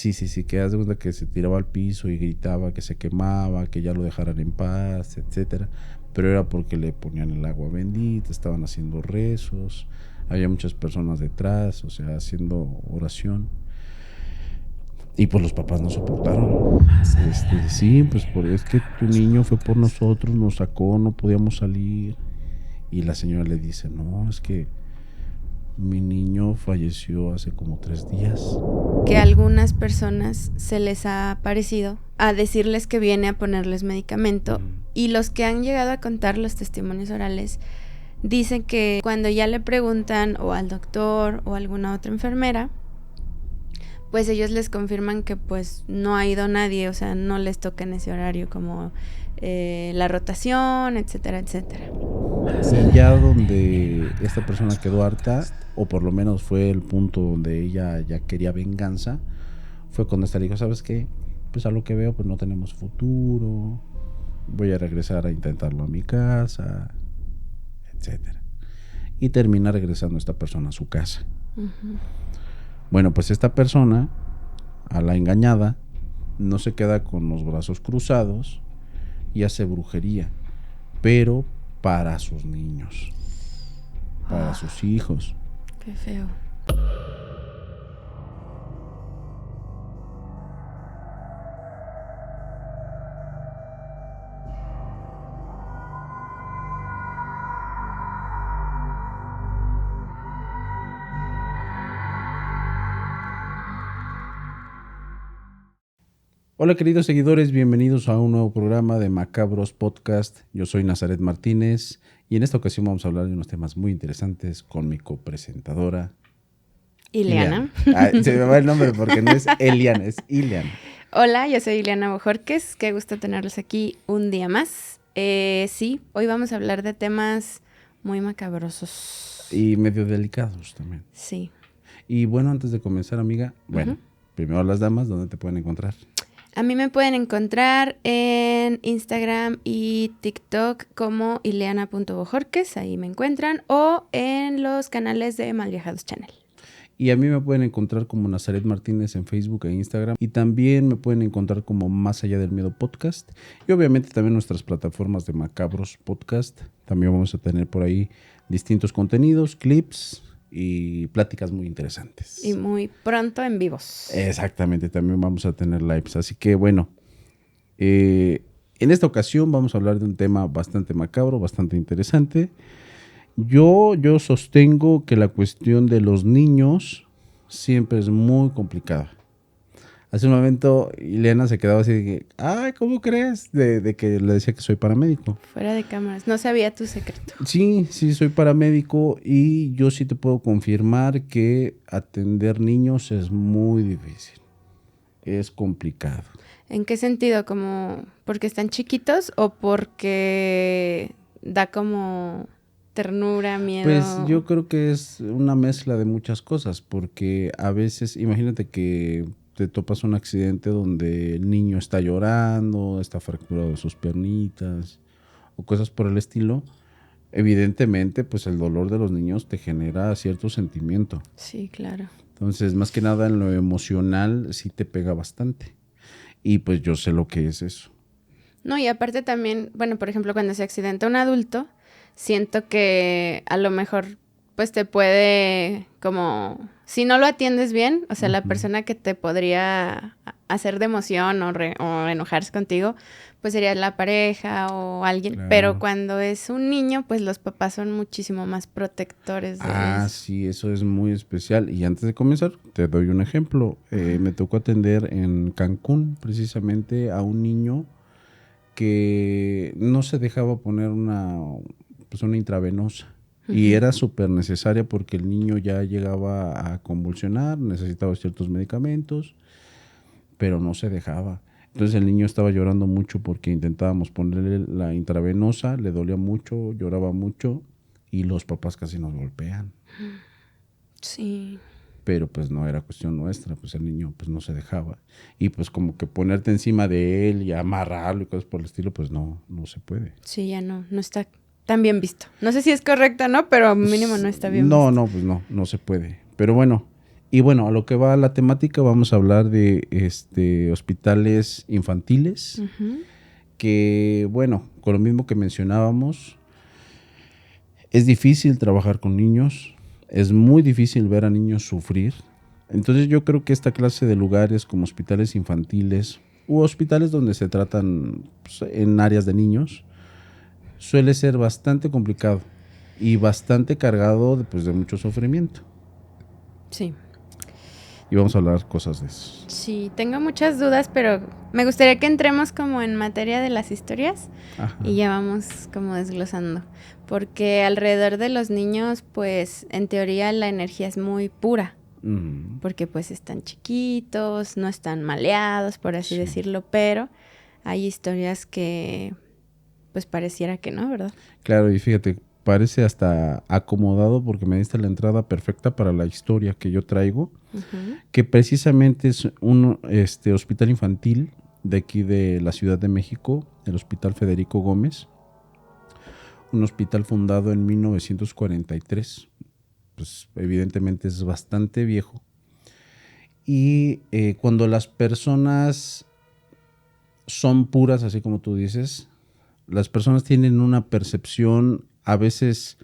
Sí, que haz de cuenta que se tiraba al piso y gritaba que se quemaba, que ya lo dejaran en paz, etcétera. Pero era porque le ponían el agua bendita, estaban haciendo rezos, había muchas personas detrás, o sea, haciendo oración. Y pues los papás no soportaron. Sí, pues es que tu niño fue por nosotros, nos sacó, no podíamos salir. Y la señora le dice, no, es que mi niño falleció hace como 3 días. Que a algunas personas se les ha parecido a decirles que viene a ponerles medicamento y los que han llegado a contar los testimonios orales dicen que cuando ya le preguntan o al doctor o a alguna otra enfermera, pues ellos les confirman que pues no ha ido nadie, o sea, no les toca en ese horario como la rotación, etcétera, etcétera. Y ya donde esta persona quedó harta, o por lo menos fue el punto donde ella ya quería venganza, fue cuando esta le dijo, ¿sabes qué? Pues a lo que veo, pues no tenemos futuro, voy a regresar a intentarlo a mi casa, etcétera. Y termina regresando esta persona a su casa. Uh-huh. Bueno, pues esta persona, a la engañada, no se queda con los brazos cruzados y hace brujería, pero para sus niños, para sus hijos. Qué feo. Hola queridos seguidores, bienvenidos a un nuevo programa de Macabros Podcast. Yo soy Nazaret Martínez y en esta ocasión vamos a hablar de unos temas muy interesantes con mi copresentadora Ileana. Se me va el nombre porque no es Eliana, es Ileana. Hola, yo soy Ileana Bojorquez, qué gusto tenerlos aquí un día más. Sí, hoy vamos a hablar de temas muy macabrosos. Y medio delicados también. Sí. Y bueno, antes de comenzar, amiga, primero las damas, ¿dónde te pueden encontrar? A mí me pueden encontrar en Instagram y TikTok como ileana.bojorquez, ahí me encuentran, o en los canales de Malviajados Channel. Y a mí me pueden encontrar como Nazaret Martínez en Facebook e Instagram. Y también me pueden encontrar como Más Allá del Miedo Podcast. Y obviamente también nuestras plataformas de Macabros Podcast. También vamos a tener por ahí distintos contenidos, clips y pláticas muy interesantes. Y muy pronto en vivos. Exactamente, también vamos a tener lives. Así que bueno, en esta ocasión vamos a hablar de un tema bastante macabro, bastante interesante. Yo sostengo que la cuestión de los niños siempre es muy complicada. Hace un momento Ileana se quedaba así de que, ay, ¿cómo crees? De que le decía que soy paramédico. Fuera de cámaras, no sabía tu secreto. Sí, soy paramédico y yo sí te puedo confirmar que atender niños es muy difícil. Es complicado. ¿En qué sentido? ¿Como porque están chiquitos o porque da como ternura, miedo? Pues yo creo que es una mezcla de muchas cosas, porque a veces, imagínate que te topas un accidente donde el niño está llorando, está fracturado de sus piernitas o cosas por el estilo. Evidentemente, pues el dolor de los niños te genera cierto sentimiento. Sí, claro. Entonces, más que nada en lo emocional sí te pega bastante. Y pues yo sé lo que es eso. No, y aparte también, bueno, por ejemplo, cuando se accidenta un adulto, siento que a lo mejor pues te puede como, si no lo atiendes bien, o sea, la persona que te podría hacer de emoción o enojarse contigo, pues sería la pareja o alguien, Claro. Pero cuando es un niño, pues los papás son muchísimo más protectores de eso. Sí, eso es muy especial. Y antes de comenzar, te doy un ejemplo. Me tocó atender en Cancún precisamente a un niño que no se dejaba poner una intravenosa. Y era súper necesaria porque el niño ya llegaba a convulsionar, necesitaba ciertos medicamentos, pero no se dejaba. Entonces el niño estaba llorando mucho porque intentábamos ponerle la intravenosa, le dolía mucho, lloraba mucho y los papás casi nos golpean. Sí. Pero pues no era cuestión nuestra, pues el niño pues no se dejaba. Y pues como que ponerte encima de él y amarrarlo y cosas por el estilo, pues no se puede. Sí, ya no está tan bien visto. No sé si es correcto o no, pero mínimo no está bien visto. No se puede. Pero bueno, Y bueno, a lo que va la temática, vamos a hablar de hospitales infantiles, que bueno, con lo mismo que mencionábamos, es difícil trabajar con niños, es muy difícil ver a niños sufrir. Entonces yo creo que esta clase de lugares como hospitales infantiles u hospitales donde se tratan pues, en áreas de niños, suele ser bastante complicado y bastante cargado pues, de mucho sufrimiento. Sí. Y vamos a hablar cosas de eso. Sí, tengo muchas dudas, pero me gustaría que entremos como en materia de las historias. Ajá. Y ya vamos como desglosando. Porque alrededor de los niños, pues en teoría la energía es muy pura. Porque pues están chiquitos, no están maleados, por así decirlo, pero hay historias que pues pareciera que no, ¿verdad? Claro, y fíjate, parece hasta acomodado porque me diste la entrada perfecta para la historia que yo traigo, que precisamente es un hospital infantil de aquí de la Ciudad de México, el Hospital Federico Gómez, un hospital fundado en 1943, pues evidentemente es bastante viejo, y cuando las personas son puras, así como tú dices, las personas tienen una percepción a veces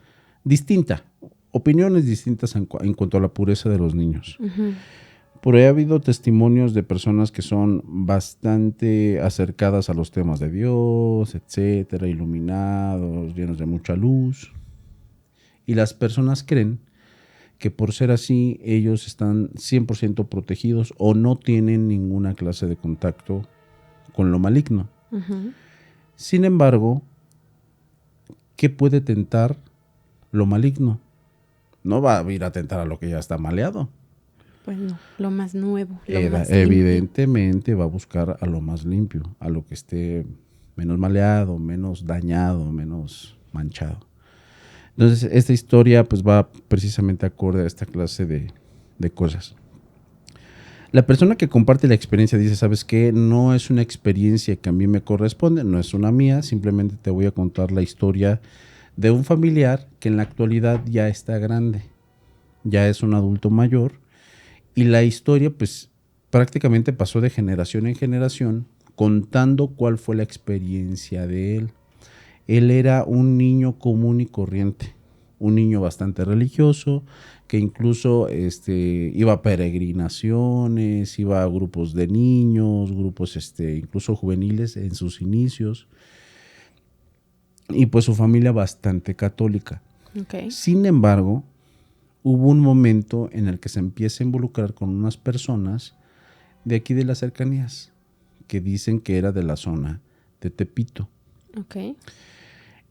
distinta, opiniones distintas en cuanto a la pureza de los niños. Por ahí ha habido testimonios de personas que son bastante acercadas a los temas de Dios, etcétera, iluminados, llenos de mucha luz. Y las personas creen que por ser así ellos están 100% protegidos o no tienen ninguna clase de contacto con lo maligno. Sin embargo, ¿qué puede tentar lo maligno? No va a ir a tentar a lo que ya está maleado. Pues no, lo más nuevo. Evidentemente va a buscar a lo más limpio, a lo que esté menos maleado, menos dañado, menos manchado. Entonces, esta historia pues va precisamente acorde a esta clase de cosas. La persona que comparte la experiencia dice, ¿sabes qué? No es una experiencia que a mí me corresponde, no es una mía, simplemente te voy a contar la historia de un familiar que en la actualidad ya está grande, ya es un adulto mayor, y la historia pues prácticamente pasó de generación en generación contando cuál fue la experiencia de él. Él era un niño común y corriente, un niño bastante religioso, que incluso iba a peregrinaciones, iba a grupos de niños, grupos incluso juveniles en sus inicios, y pues su familia bastante católica. Okay. Sin embargo, hubo un momento en el que se empieza a involucrar con unas personas de aquí de las cercanías, que dicen que era de la zona de Tepito. Okay.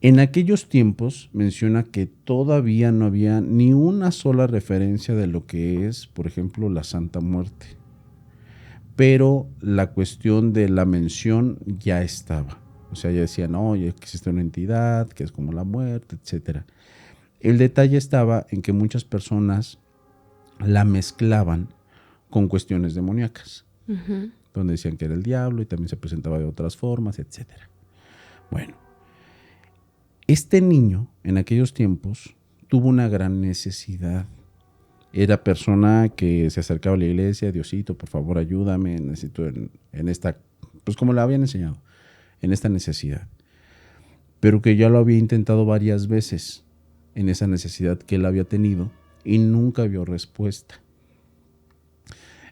En aquellos tiempos menciona que todavía no había ni una sola referencia de lo que es, por ejemplo, la Santa Muerte. Pero la cuestión de la mención ya estaba. O sea, ya decían, no, ya existe una entidad que es como la muerte, etc. El detalle estaba en que muchas personas la mezclaban con cuestiones demoníacas, donde decían que era el diablo y también se presentaba de otras formas, etc. Bueno. Este niño, en aquellos tiempos, tuvo una gran necesidad. Era persona que se acercaba a la iglesia, Diosito, por favor, ayúdame, necesito en esta, pues como le habían enseñado, en esta necesidad. Pero que ya lo había intentado varias veces en esa necesidad que él había tenido y nunca vio respuesta.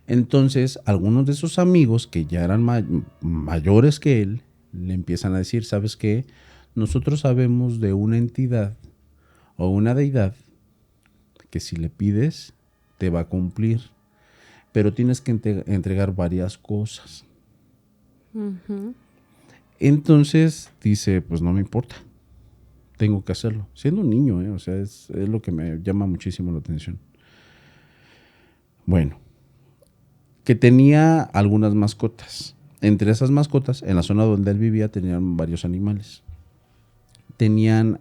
Entonces, algunos de sus amigos, que ya eran mayores que él, le empiezan a decir, ¿sabes qué? Nosotros sabemos de una entidad o una deidad que si le pides te va a cumplir, pero tienes que entregar varias cosas. Entonces dice, pues no me importa, tengo que hacerlo. Siendo un niño, o sea, es lo que me llama muchísimo la atención. Bueno, que tenía algunas mascotas. Entre esas mascotas, en la zona donde él vivía, tenían varios animales. Tenían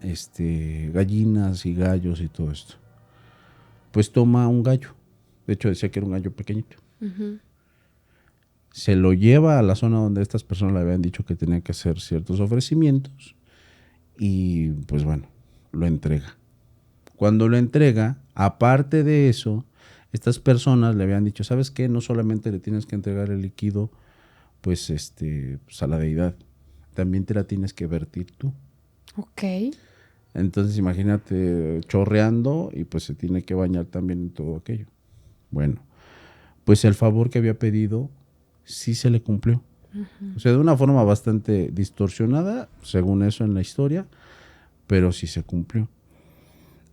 gallinas y gallos y todo esto. Pues toma un gallo. De hecho, decía que era un gallo pequeñito. Se lo lleva a la zona donde estas personas le habían dicho que tenía que hacer ciertos ofrecimientos. Y pues bueno, lo entrega. Cuando lo entrega, aparte de eso, Estas personas le habían dicho, ¿sabes qué? No solamente le tienes que entregar el líquido pues a la deidad, también te la tienes que vertir tú. Ok. Entonces imagínate chorreando y pues se tiene que bañar también en todo aquello. Bueno, pues el favor que había pedido sí se le cumplió. O sea, de una forma bastante distorsionada, según eso en la historia, pero sí se cumplió.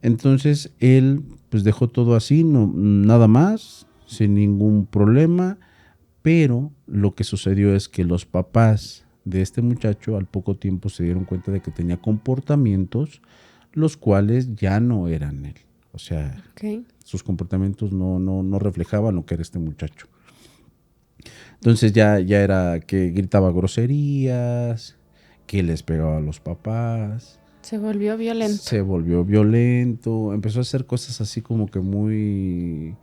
Entonces él pues dejó todo así, no, nada más, sin ningún problema, pero lo que sucedió es que los papás de este muchacho al poco tiempo se dieron cuenta de que tenía comportamientos los cuales ya no eran él. O sea, sus comportamientos no reflejaban lo que era este muchacho. Entonces ya era que gritaba groserías, que les pegaba a los papás. Se volvió violento. Empezó a hacer cosas así como que muy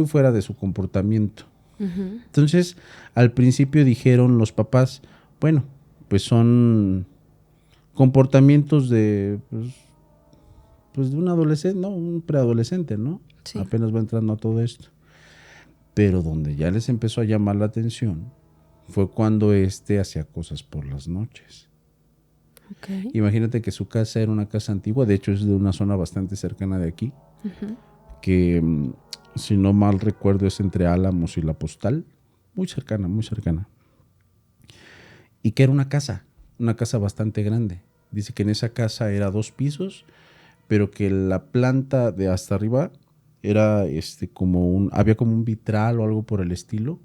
fuera de su comportamiento. Uh-huh. Entonces, al principio dijeron los papás, bueno, pues son comportamientos de pues de un adolescente, ¿no? Un preadolescente, ¿no? Sí. Apenas va entrando a todo esto. Pero donde ya les empezó a llamar la atención fue cuando hacía cosas por las noches. Okay. Imagínate que su casa era una casa antigua, de hecho es de una zona bastante cercana de aquí, uh-huh, que si no mal recuerdo es entre Álamos y La Postal, muy cercana. Y que era una casa bastante grande. Dice que en esa casa era 2 pisos, pero que la planta de hasta arriba era había como un vitral o algo por el estilo,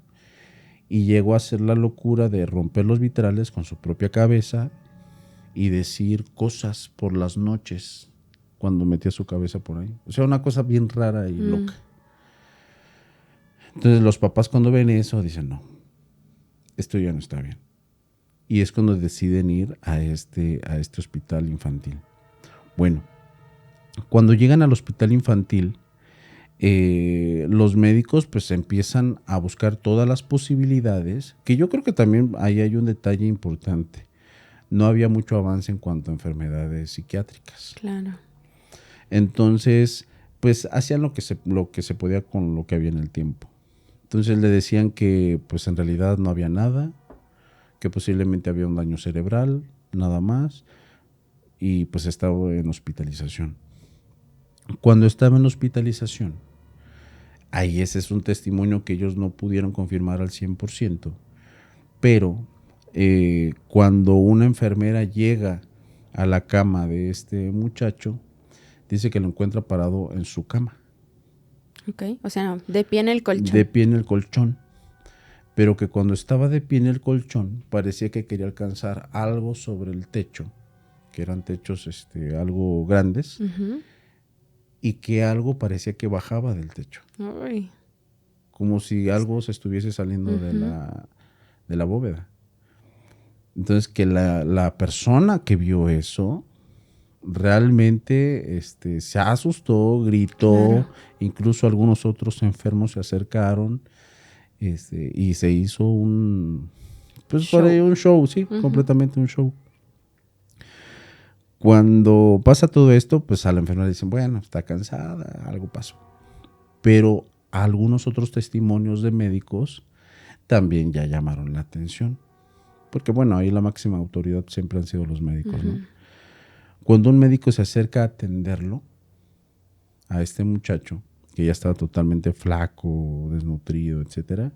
y llegó a hacer la locura de romper los vitrales con su propia cabeza y decir cosas por las noches cuando metía su cabeza por ahí. O sea, una cosa bien rara y loca. Entonces los papás cuando ven eso dicen, no, esto ya no está bien. Y es cuando deciden ir a este hospital infantil. Bueno, cuando llegan al hospital infantil, los médicos pues empiezan a buscar todas las posibilidades, que yo creo que también ahí hay un detalle importante. No había mucho avance en cuanto a enfermedades psiquiátricas. Claro. Entonces, pues hacían lo que se podía con lo que había en el tiempo. Entonces le decían que pues en realidad no había nada, que posiblemente había un daño cerebral, nada más, y pues estaba en hospitalización. Cuando estaba en hospitalización, ahí ese es un testimonio que ellos no pudieron confirmar al 100%, pero cuando una enfermera llega a la cama de este muchacho, dice que lo encuentra parado en su cama. Ok, o sea, de pie en el colchón. De pie en el colchón. Pero que cuando estaba de pie en el colchón, parecía que quería alcanzar algo sobre el techo, que eran techos algo grandes, uh-huh, y que algo parecía que bajaba del techo. Uy. Como si algo se estuviese saliendo, uh-huh, de la bóveda. Entonces que la persona que vio eso realmente se asustó, gritó, claro, incluso algunos otros enfermos se acercaron y se hizo un show, sí, uh-huh, completamente un show. Cuando pasa todo esto, pues a la enfermera dicen, bueno, está cansada, algo pasó. Pero algunos otros testimonios de médicos también ya llamaron la atención. Porque bueno, ahí la máxima autoridad siempre han sido los médicos, uh-huh, ¿no? Cuando un médico se acerca a atenderlo, a este muchacho, que ya estaba totalmente flaco, desnutrido, etcétera,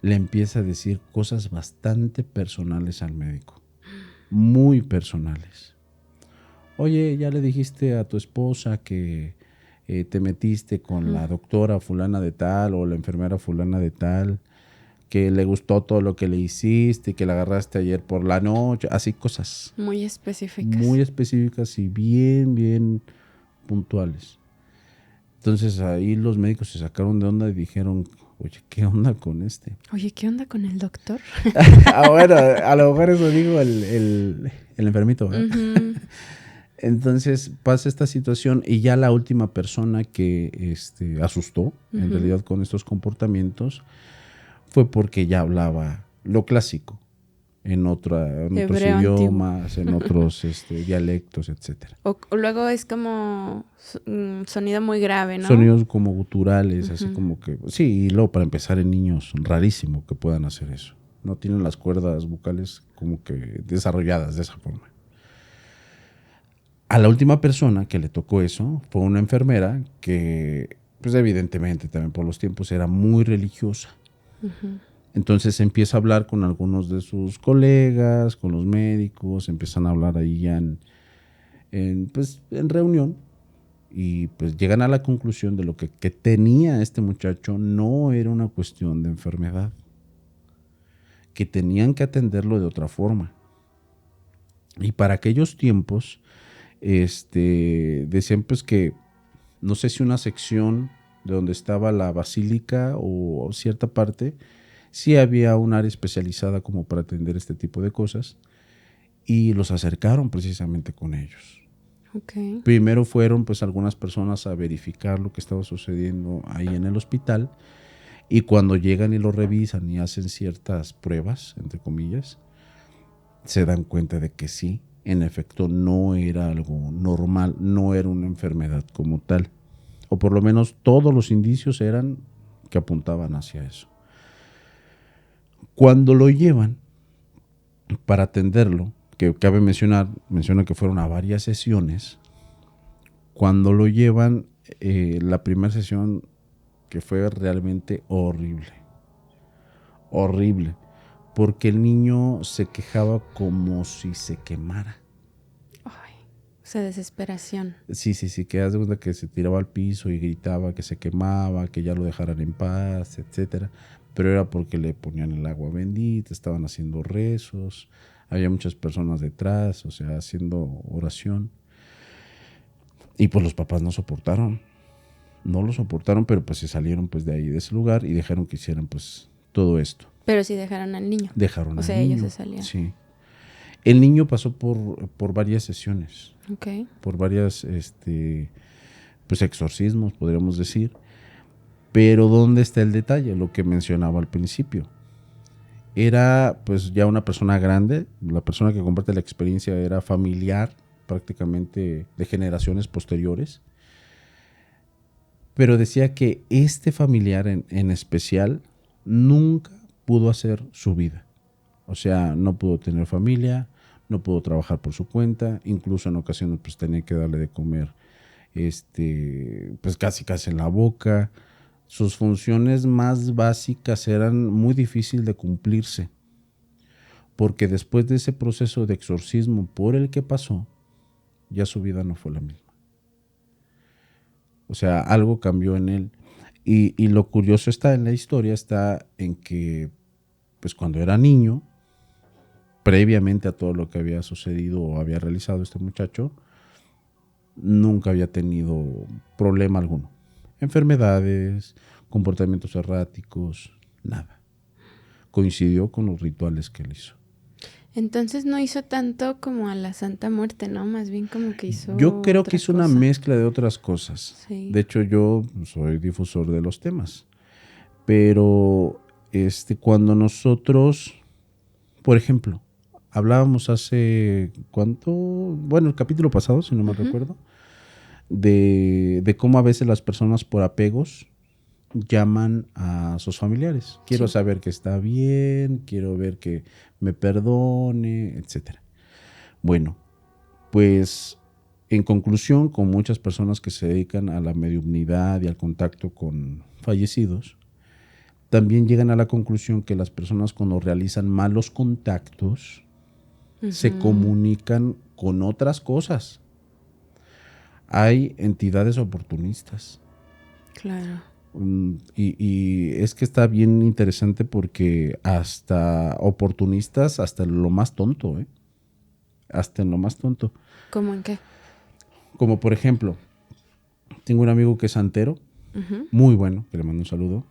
le empieza a decir cosas bastante personales al médico, muy personales. Oye, ya le dijiste a tu esposa que te metiste con la doctora fulana de tal o la enfermera fulana de tal, que le gustó todo lo que le hiciste y que la agarraste ayer por la noche, así cosas. Muy específicas. Muy específicas y bien puntuales. Entonces ahí los médicos se sacaron de onda y dijeron, oye, ¿qué onda con este? Oye, ¿qué onda con el doctor? Bueno, a lo mejor eso digo el enfermito, ¿verdad? Uh-huh. Entonces pasa esta situación y ya la última persona que asustó, uh-huh, en realidad con estos comportamientos, fue porque ya hablaba lo clásico. en otros Hebreo idiomas, en otros dialectos, etcétera. O luego es como sonido muy grave, ¿no? Sonidos como guturales, Ujú. así como que... Sí, y luego para empezar en niños, rarísimo que puedan hacer eso. No tienen las cuerdas vocales como que desarrolladas de esa forma. A la última persona que le tocó eso fue una enfermera que, pues evidentemente también por los tiempos era muy religiosa. Ujú. Entonces empieza a hablar con algunos de sus colegas, con los médicos, empiezan a hablar ahí ya en reunión y pues llegan a la conclusión de lo que tenía este muchacho no era una cuestión de enfermedad, que tenían que atenderlo de otra forma. Y para aquellos tiempos, decían pues que no sé si una sección de donde estaba la basílica o cierta parte, sí había un área especializada como para atender este tipo de cosas y los acercaron precisamente con ellos. Okay. Primero fueron pues algunas personas a verificar lo que estaba sucediendo ahí en el hospital y cuando llegan y lo revisan y hacen ciertas pruebas, entre comillas, se dan cuenta de que sí, en efecto no era algo normal, no era una enfermedad como tal. O por lo menos todos los indicios eran que apuntaban hacia eso. Cuando lo llevan para atenderlo, que cabe menciona que fueron a varias sesiones, cuando lo llevan, la primera sesión que fue realmente horrible, horrible, porque el niño se quejaba como si se quemara. Ay, o sea, desesperación. Sí, que haz de cuenta que se tiraba al piso y gritaba que se quemaba, que ya lo dejaran en paz, etcétera. Pero era porque le ponían el agua bendita, estaban haciendo rezos, había muchas personas detrás, o sea, haciendo oración. Y pues los papás no lo soportaron, pero pues se salieron pues de ahí, de ese lugar, y dejaron que hicieran pues todo esto. Pero sí dejaron al niño. Dejaron O al sea, niño. ellos se salían. Sí. El niño pasó por varias sesiones. Okay. Por varias pues exorcismos, podríamos decir. Pero ¿dónde está el detalle? Lo que mencionaba al principio. Era pues ya una persona grande, la persona que comparte la experiencia era familiar, prácticamente de generaciones posteriores. Pero decía que este familiar en especial nunca pudo hacer su vida. O sea, no pudo tener familia, no pudo trabajar por su cuenta, incluso en ocasiones pues tenía que darle de comer pues casi en la boca. Sus funciones más básicas eran muy difíciles de cumplirse, porque después de ese proceso de exorcismo por el que pasó, ya su vida no fue la misma. O sea, algo cambió en él. Y lo curioso está en la historia, está en que pues cuando era niño, previamente a todo lo que había sucedido o había realizado este muchacho, nunca había tenido problema alguno. Enfermedades, comportamientos erráticos, nada. Coincidió con los rituales que él hizo. Entonces no hizo tanto como a la Santa Muerte, ¿no? Más bien como que hizo Yo creo otra que hizo cosa. una mezcla de otras cosas. Sí. De hecho, yo soy difusor de los temas. Pero cuando nosotros, por ejemplo, hablábamos hace ¿cuánto? Bueno, el capítulo pasado, si no me recuerdo, de cómo a veces las personas por apegos llaman a sus familiares. Quiero saber que está bien, quiero ver que me perdone, etcétera. Bueno, pues en conclusión, con muchas personas que se dedican a la mediumnidad y al contacto con fallecidos, también llegan a la conclusión que las personas cuando realizan malos contactos se comunican con otras cosas. Hay entidades oportunistas. Claro. Y es que está bien interesante porque hasta oportunistas, hasta lo más tonto, hasta en lo más tonto. ¿Cómo en qué? Como por ejemplo, tengo un amigo que es santero, muy bueno, que le mando un saludo.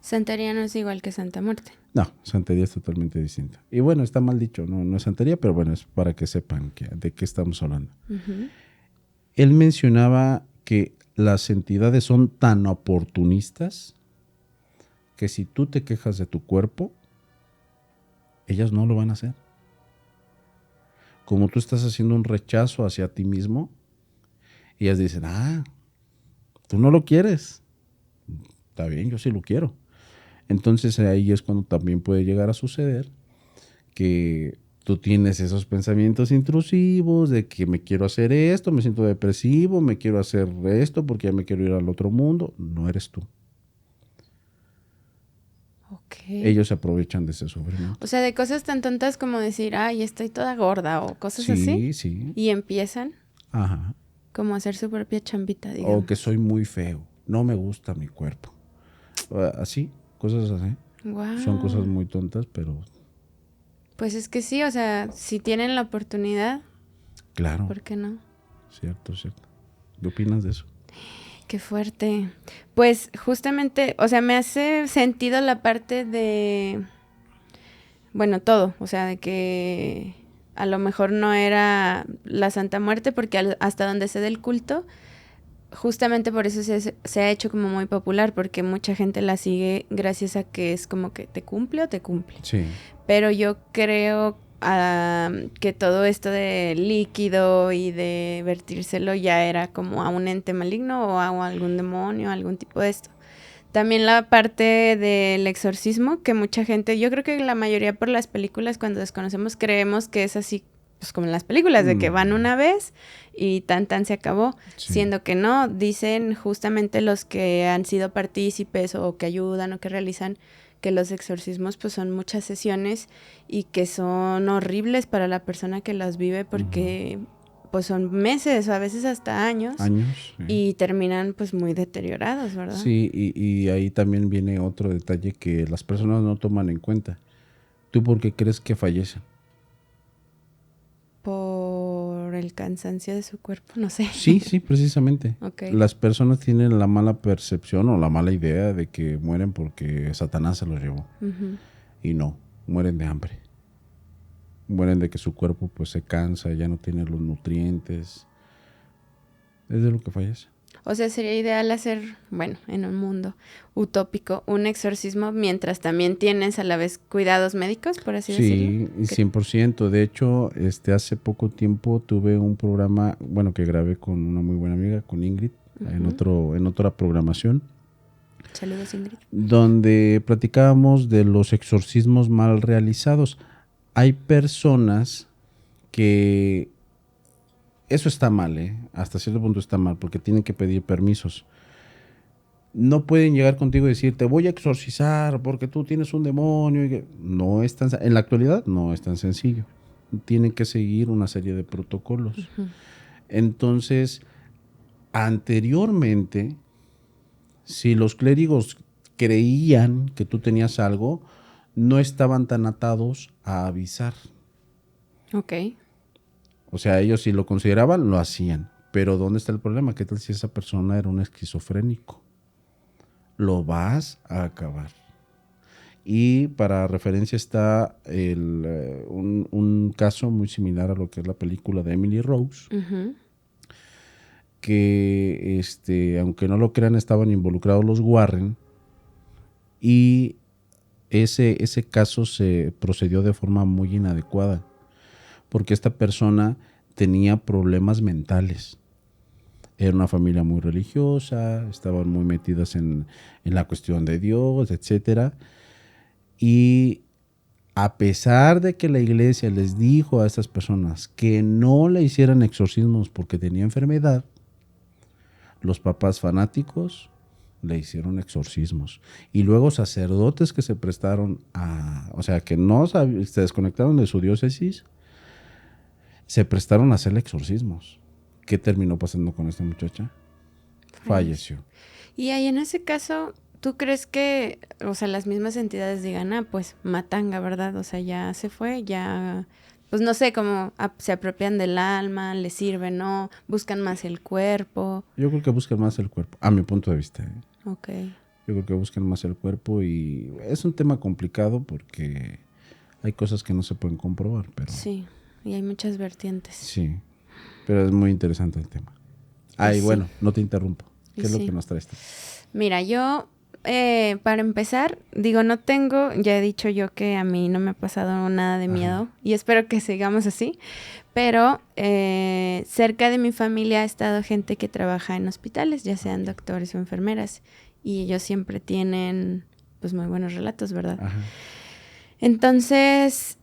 Santería no es igual que Santa Muerte. No, santería es totalmente distinta. Y bueno, está mal dicho, no es santería, pero bueno, es para que sepan de qué estamos hablando. Él mencionaba que las entidades son tan oportunistas que si tú te quejas de tu cuerpo, ellas no lo van a hacer. como tú estás haciendo un rechazo hacia ti mismo, ellas dicen, tú no lo quieres. Está bien, yo sí lo quiero. Entonces ahí es cuando también puede llegar a suceder que tú tienes esos pensamientos intrusivos de que me quiero hacer esto, me siento depresivo, me quiero hacer esto porque ya me quiero ir al otro mundo. No eres tú. Okay. Ellos se aprovechan de ese sufrimiento. O sea, de cosas tan tontas como decir, ay, estoy toda gorda o cosas así. Sí. Y empiezan Ajá. como a hacer su propia chambita, digamos. O que soy muy feo, no me gusta mi cuerpo. Así, cosas así. Wow. Son cosas muy tontas, pero... Pues es que sí, o sea, si tienen la oportunidad, Claro. ¿por qué no? Cierto. ¿Qué opinas de eso? Qué fuerte. Pues justamente, o sea, me hace sentido la parte de, bueno, todo, o sea, de que a lo mejor no era la Santa Muerte, porque hasta donde se dé el culto, justamente por eso se ha hecho como muy popular, porque mucha gente la sigue gracias a que es como que te cumple o te cumple. Sí. Pero yo creo que todo esto de líquido y de vertírselo ya era como a un ente maligno o a algún demonio, algún tipo de esto. También la parte del exorcismo, que mucha gente, yo creo que la mayoría por las películas cuando desconocemos creemos que es así, pues como en las películas, de que van una vez y tan se acabó, Sí. Siendo que no, dicen justamente los que han sido partícipes o que ayudan o que realizan que los exorcismos pues son muchas sesiones y que son horribles para la persona que las vive porque pues son meses o a veces hasta años. Sí. Y terminan pues muy deteriorados, ¿verdad? Sí, y ahí también viene otro detalle que las personas no toman en cuenta. ¿Tú por qué crees que fallecen? Por el cansancio de su cuerpo, no sé. Sí, precisamente. Okay. Las personas tienen la mala percepción o la mala idea de que mueren porque Satanás se los llevó. Y no, mueren de hambre. Mueren de que su cuerpo pues se cansa, ya no tiene los nutrientes. Es de lo que fallece. O sea, sería ideal hacer, bueno, en un mundo utópico, un exorcismo mientras también tienes a la vez cuidados médicos, por así decirlo. Sí, 100%. De hecho, hace poco tiempo tuve un programa, bueno, que grabé con una muy buena amiga, con Ingrid, en otra programación. Saludos, Ingrid. Donde platicábamos de los exorcismos mal realizados. Hay personas que... Eso está mal, hasta cierto punto está mal, porque tienen que pedir permisos. No pueden llegar contigo y decir, te voy a exorcizar porque tú tienes un demonio. No es tan, en la actualidad no es tan sencillo. Tienen que seguir una serie de protocolos. Entonces, anteriormente, si los clérigos creían que tú tenías algo, no estaban tan atados a avisar. Ok. O sea, ellos si lo consideraban, lo hacían. Pero ¿dónde está el problema? ¿Qué tal si esa persona era un esquizofrénico? Lo vas a acabar. Y para referencia está un caso muy similar a lo que es la película de Emily Rose, que aunque no lo crean, estaban involucrados los Warren, y ese caso se procedió de forma muy inadecuada, porque esta persona tenía problemas mentales. Era una familia muy religiosa, estaban muy metidas en la cuestión de Dios, etcétera. Y a pesar de que la iglesia les dijo a estas personas que no le hicieran exorcismos porque tenía enfermedad, los papás fanáticos le hicieron exorcismos. Y luego sacerdotes que se prestaron o sea, que no se desconectaron de su diócesis, se prestaron a hacerle exorcismos. ¿Qué terminó pasando con esta muchacha? Falleció. Y ahí en ese caso, ¿tú crees que, o sea, las mismas entidades digan, pues matanga, ¿verdad? O sea, ya se fue, ya, pues no sé, como se apropian del alma, le sirven, ¿no? Buscan más el cuerpo. Yo creo que buscan más el cuerpo, a mi punto de vista. Ok. Yo creo que buscan más el cuerpo y es un tema complicado porque hay cosas que no se pueden comprobar, pero... Sí, y hay muchas vertientes. Sí, pero es muy interesante el tema. Ay, bueno, no te interrumpo. ¿Qué es lo que nos traes? Mira, yo para empezar, digo, no tengo, ya he dicho yo que a mí no me ha pasado nada de miedo y espero que sigamos así, pero cerca de mi familia ha estado gente que trabaja en hospitales, ya sean doctores o enfermeras, y ellos siempre tienen pues muy buenos relatos, ¿verdad? Ajá. Entonces,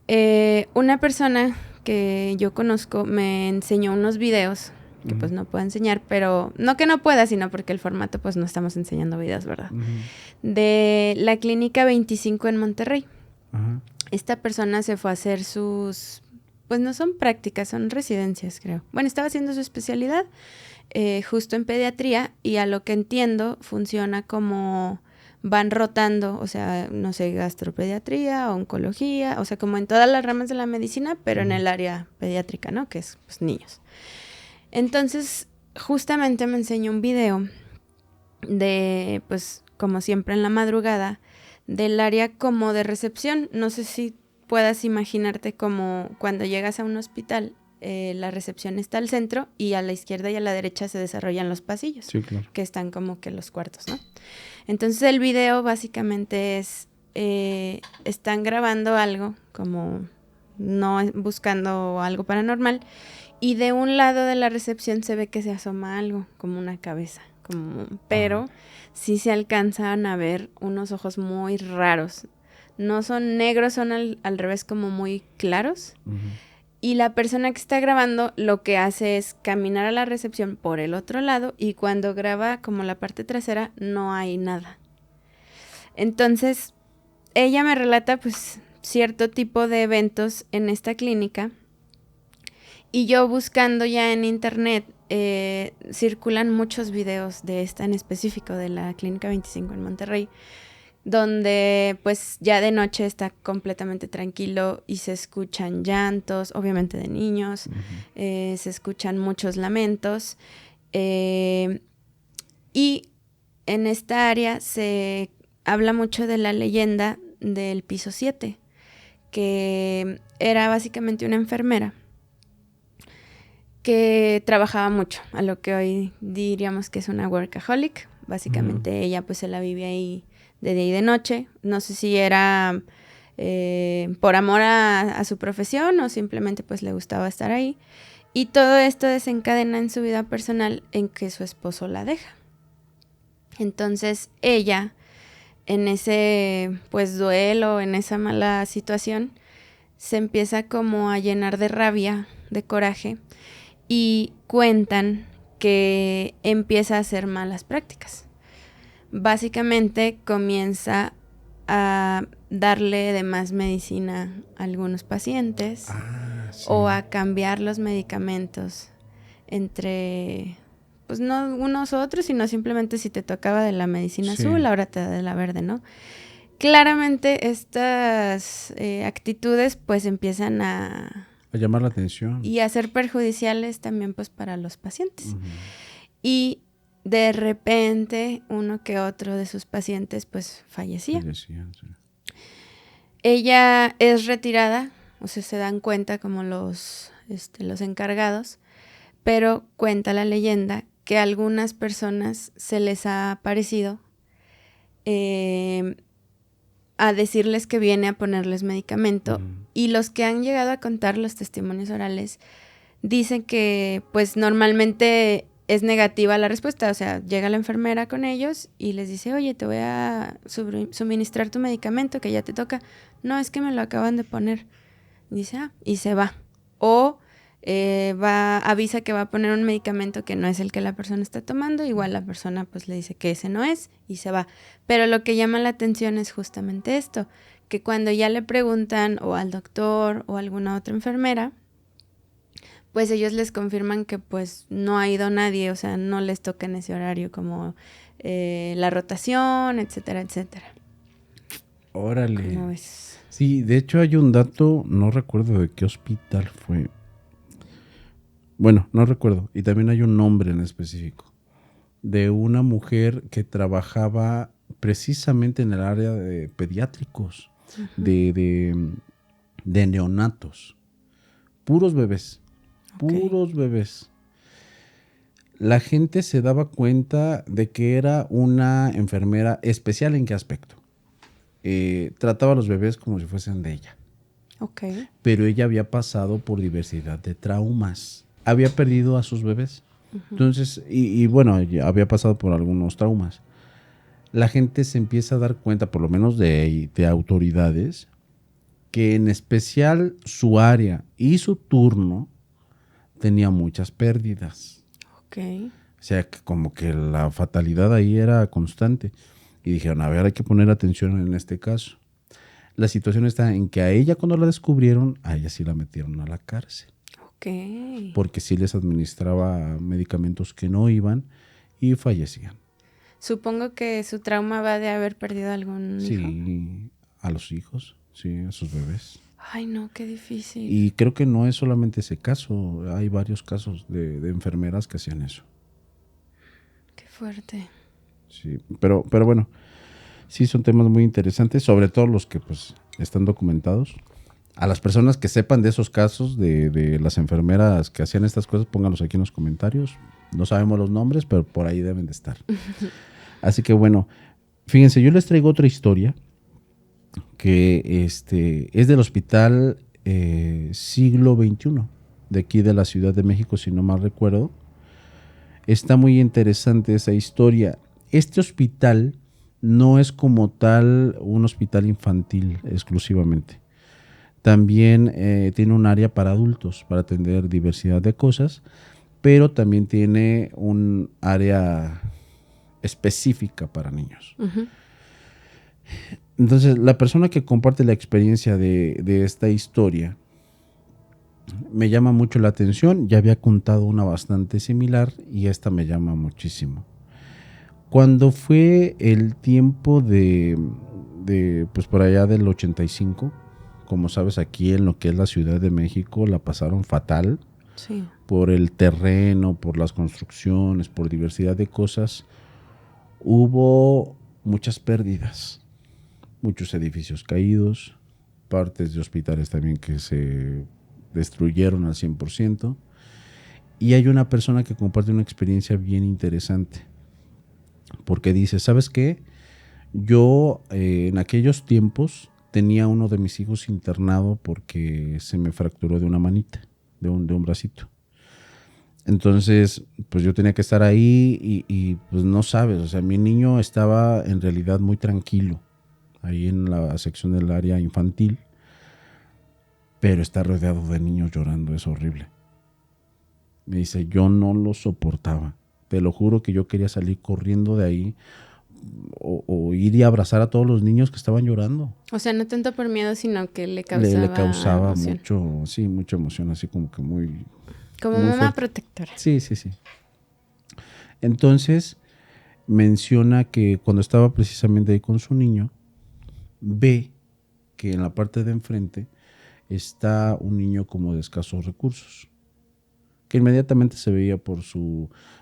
una persona que yo conozco me enseñó unos videos que pues no puedo enseñar, pero no que no pueda, sino porque el formato pues no estamos enseñando videos, ¿verdad? De la Clínica 25 en Monterrey. Ajá. Esta persona se fue a hacer sus, pues no son prácticas, son residencias, creo. Bueno, estaba haciendo su especialidad justo en pediatría y a lo que entiendo funciona como van rotando, o sea, no sé, gastropediatría, oncología, o sea, como en todas las ramas de la medicina, pero en el área pediátrica, ¿no? Que es pues niños. Entonces, justamente me enseñó un video de, pues, como siempre en la madrugada, del área como de recepción. No sé si puedas imaginarte como cuando llegas a un hospital, la recepción está al centro y a la izquierda y a la derecha se desarrollan los pasillos, sí, claro, que están como que los cuartos, ¿no? Entonces el video básicamente es, están grabando algo, como no buscando algo paranormal, y de un lado de la recepción se ve que se asoma algo, como una cabeza, pero sí se alcanzan a ver unos ojos muy raros. No son negros, son al revés, como muy claros. Y la persona que está grabando lo que hace es caminar a la recepción por el otro lado y cuando graba como la parte trasera no hay nada. Entonces, ella me relata pues cierto tipo de eventos en esta clínica y yo buscando ya en internet circulan muchos videos de esta en específico, de la Clínica 25 en Monterrey, donde pues ya de noche está completamente tranquilo y se escuchan llantos, obviamente de niños, se escuchan muchos lamentos y en esta área se habla mucho de la leyenda del piso 7, que era básicamente una enfermera que trabajaba mucho, a lo que hoy diríamos que es una workaholic. Básicamente ella pues se la vive ahí de día y de noche. No sé si era por amor a su profesión o simplemente pues le gustaba estar ahí. Y todo esto desencadena en su vida personal en que su esposo la deja. Entonces ella, en ese pues duelo, en esa mala situación, se empieza como a llenar de rabia, de coraje, y cuentan que empieza a hacer malas prácticas. Básicamente comienza a darle de más medicina a algunos pacientes o a cambiar los medicamentos entre, pues no unos u otros, sino simplemente si te tocaba de la medicina azul, ahora te da de la verde, ¿no? Claramente estas actitudes pues empiezan a llamar la atención y a ser perjudiciales también pues para los pacientes. Y de repente uno que otro de sus pacientes pues fallecía. Sí. Ella es retirada, o sea, se dan cuenta como los encargados, pero cuenta la leyenda que a algunas personas se les ha parecido a decirles que viene a ponerles medicamento y los que han llegado a contar los testimonios orales dicen que pues normalmente es negativa la respuesta, o sea, llega la enfermera con ellos y les dice, oye, te voy a suministrar tu medicamento que ya te toca. No, es que me lo acaban de poner. Y dice, y se va. O avisa que va a poner un medicamento que no es el que la persona está tomando, igual la persona pues le dice que ese no es y se va. Pero lo que llama la atención es justamente esto, que cuando ya le preguntan o al doctor o a alguna otra enfermera, pues ellos les confirman que pues no ha ido nadie, o sea, no les toca en ese horario como la rotación, etcétera, etcétera. Órale. ¿Cómo ves? Sí, de hecho hay un dato, no recuerdo de qué hospital fue. Bueno, no recuerdo. Y también hay un nombre en específico de una mujer que trabajaba precisamente en el área de pediátricos, de neonatos. Puros bebés. Okay. Puros bebés. la gente se daba cuenta de que era una enfermera especial. ¿En qué aspecto? Trataba a los bebés como si fuesen de ella. Ok. Pero ella había pasado por diversidad de traumas. Había perdido a sus bebés. Entonces, y bueno, ya había pasado por algunos traumas. La gente se empieza a dar cuenta, por lo menos de autoridades, que en especial su área y su turno tenía muchas pérdidas. Ok. O sea, que como que la fatalidad ahí era constante. Y dijeron, a ver, hay que poner atención en este caso. La situación está en que a ella, cuando la descubrieron, a ella sí la metieron a la cárcel. Ok. Porque sí les administraba medicamentos que no iban y fallecían. Supongo que su trauma va de haber perdido algún hijo. Sí, a los hijos, sí, a sus bebés. Ay, no, qué difícil. Y creo que no es solamente ese caso, hay varios casos de enfermeras que hacían eso. Qué fuerte. Sí, pero bueno, sí son temas muy interesantes, sobre todo los que pues están documentados. A las personas que sepan de esos casos, de las enfermeras que hacían estas cosas, pónganlos aquí en los comentarios. No sabemos los nombres, pero por ahí deben de estar. Así que bueno, fíjense, yo les traigo otra historia que es del hospital siglo XXI, de aquí de la Ciudad de México, si no mal recuerdo. Está muy interesante esa historia. Este hospital no es como tal un hospital infantil exclusivamente. También tiene un área para adultos, para atender diversidad de cosas, pero también tiene un área específica para niños. Ujú. Entonces, la persona que comparte la experiencia de esta historia me llama mucho la atención. Ya había contado una bastante similar y esta me llama muchísimo. Cuando fue el tiempo pues por allá del 85, como sabes, aquí en lo que es la Ciudad de México la pasaron fatal. Sí. Por el terreno, por las construcciones, por diversidad de cosas. Hubo muchas pérdidas, muchos edificios caídos, partes de hospitales también que se destruyeron al 100%. Y hay una persona que comparte una experiencia bien interesante, porque dice, ¿sabes qué? Yo en aquellos tiempos tenía uno de mis hijos internado porque se me fracturó de una manita, de un bracito. Entonces, pues yo tenía que estar ahí y pues no sabes, o sea, mi niño estaba en realidad muy tranquilo ahí en la sección del área infantil, pero está rodeado de niños llorando, es horrible. Me dice, yo no lo soportaba, te lo juro que yo quería salir corriendo de ahí o ir y abrazar a todos los niños que estaban llorando. O sea, no tanto por miedo, sino que le causaba, Le causaba emoción. mucho, sí, mucha emoción, así como que muy, Como muy mamá fuerte. protectora. Sí, sí, sí. Entonces menciona que cuando estaba precisamente ahí con su niño, ve que en la parte de enfrente está un niño como de escasos recursos, que inmediatamente se veía por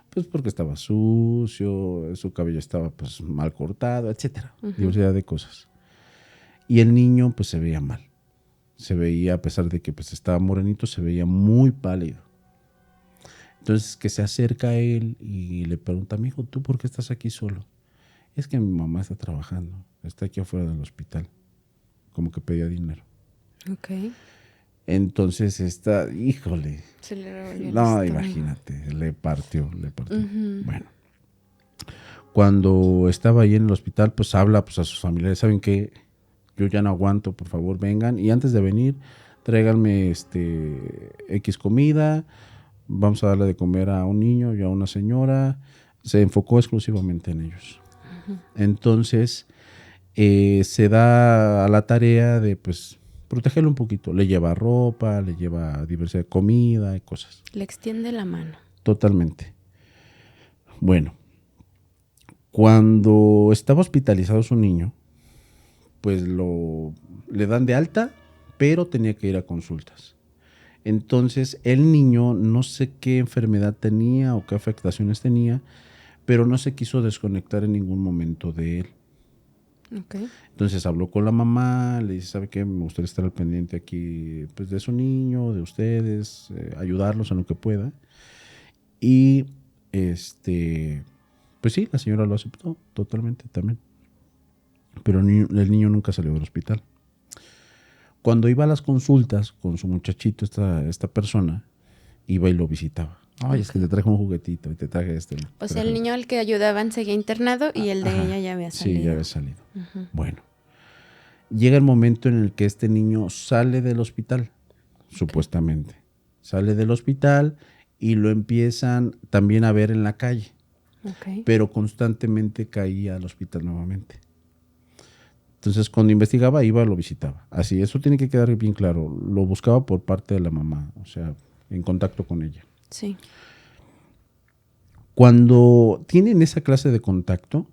pues porque estaba sucio, su cabello estaba pues mal cortado, etcétera, diversidad de cosas. Y el niño pues se veía mal, se veía, a pesar de que pues estaba morenito, se veía muy pálido. Entonces que se acerca a él y le pregunta, mijo, ¿tú por qué estás aquí solo? Es que mi mamá está trabajando, está aquí afuera del hospital, como que pedía dinero. Ok. Entonces híjole, Se le revolvió el no, estómago. imagínate, le partió. Bueno, cuando estaba ahí en el hospital, pues habla pues a sus familiares, ¿saben qué? Yo ya no aguanto, por favor vengan, y antes de venir, tráiganme X comida, vamos a darle de comer a un niño y a una señora. Se enfocó exclusivamente en ellos. Entonces, se da a la tarea de pues protegerlo un poquito. Le lleva ropa, le lleva diversidad de comida y cosas. Le extiende la mano. Totalmente. Bueno, cuando estaba hospitalizado su niño, pues le dan de alta, pero tenía que ir a consultas. Entonces, el niño no sé qué enfermedad tenía o qué afectaciones tenía, pero no se quiso desconectar en ningún momento de él. Okay. Entonces habló con la mamá, le dice, ¿sabe qué? Me gustaría estar al pendiente aquí pues, de su niño, de ustedes, ayudarlos en lo que pueda. Y Pues sí, la señora lo aceptó totalmente también. Pero el niño nunca salió del hospital. Cuando iba a las consultas con su muchachito, esta persona, iba y lo visitaba. Ay, es que te traje un juguetito y te traje este. O sea, el niño al que ayudaban seguía internado y el de Ajá, ella ya había salido. Sí, ya había salido. Bueno, llega el momento en el que este niño sale del hospital, supuestamente. Sale del hospital y lo empiezan también a ver en la calle. Pero constantemente caía al hospital nuevamente. Entonces, cuando investigaba, iba, lo visitaba. Así, eso tiene que quedar bien claro. Lo buscaba por parte de la mamá, o sea, en contacto con ella. Sí. Cuando tienen esa clase de contacto,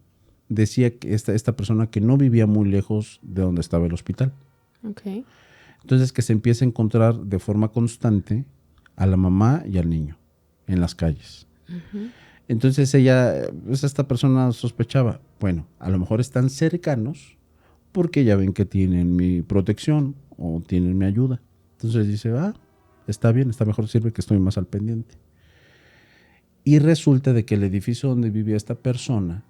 decía que esta persona que no vivía muy lejos de donde estaba el hospital. Okay. Entonces, que se empieza a encontrar de forma constante a la mamá y al niño en las calles. Entonces esta persona sospechaba, bueno, a lo mejor están cercanos porque ya ven que tienen mi protección o tienen mi ayuda. Entonces dice, está bien, está mejor, sirve que estoy más al pendiente. Y resulta de que el edificio donde vivía esta persona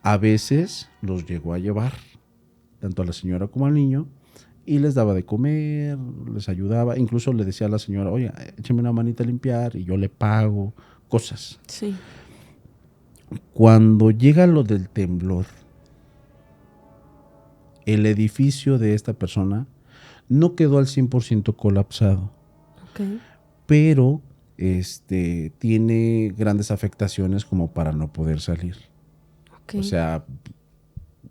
a veces los llegó a llevar, tanto a la señora como al niño, y les daba de comer, les ayudaba, incluso le decía a la señora, oye, échame una manita a limpiar y yo le pago, cosas. Sí. Cuando llega lo del temblor, el edificio de esta persona no quedó al 100% colapsado, pero tiene grandes afectaciones como para no poder salir. O sea,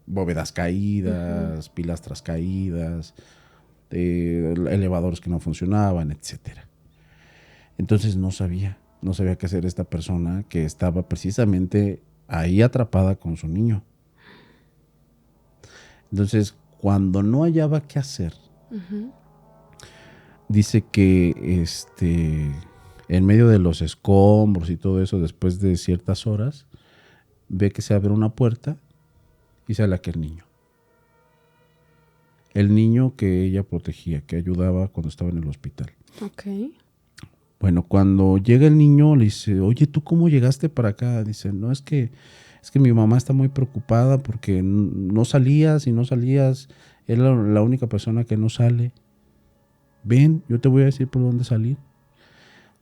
bóvedas caídas, pilastras caídas, elevadores que no funcionaban, etcétera. Entonces no sabía qué hacer esta persona que estaba precisamente ahí atrapada con su niño. Entonces, cuando no hallaba qué hacer, dice que en medio de los escombros y todo eso, después de ciertas horas, ve que se abre una puerta y sale aquel niño. El niño que ella protegía, que ayudaba cuando estaba en el hospital. Bueno, cuando llega el niño, le dice, oye, ¿tú cómo llegaste para acá? Dice, no, es que mi mamá está muy preocupada porque no salías y no salías. Es la única persona que no sale. Ven, yo te voy a decir por dónde salir.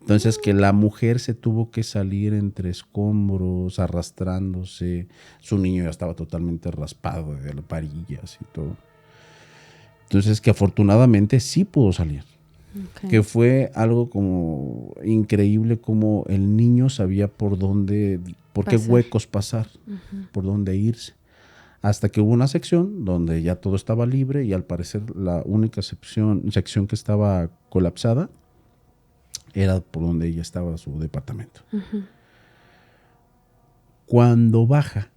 Entonces que la mujer se tuvo que salir entre escombros, arrastrándose. Su niño ya estaba totalmente raspado de las varillas y todo. Entonces que afortunadamente sí pudo salir. Que fue algo como increíble, como el niño sabía por qué huecos pasar, por dónde irse. Hasta que hubo una sección donde ya todo estaba libre y al parecer la única sección que estaba colapsada era por donde ella estaba, su departamento. Cuando baja,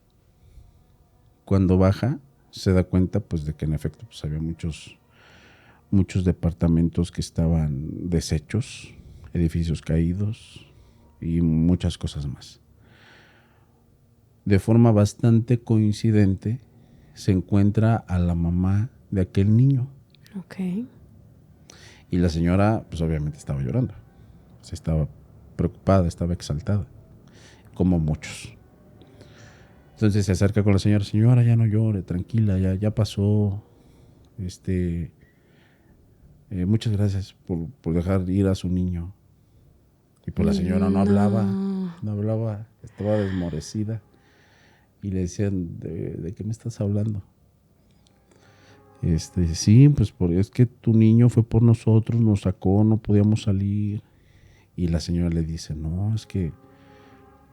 se da cuenta pues de que en efecto pues, había muchos departamentos que estaban deshechos, edificios caídos y muchas cosas más. De forma bastante coincidente, se encuentra a la mamá de aquel niño. Y la señora, pues obviamente estaba llorando. Estaba preocupada, estaba exaltada, como muchos. Entonces se acerca con la señora, señora, ya no llore, tranquila, ya pasó. Muchas gracias por dejar ir a su niño. Y pues la señora no hablaba, estaba desmorecida. Y le decían, ¿de qué me estás hablando? Sí, pues es que tu niño fue por nosotros, nos sacó, no podíamos salir. Y la señora le dice, no, es que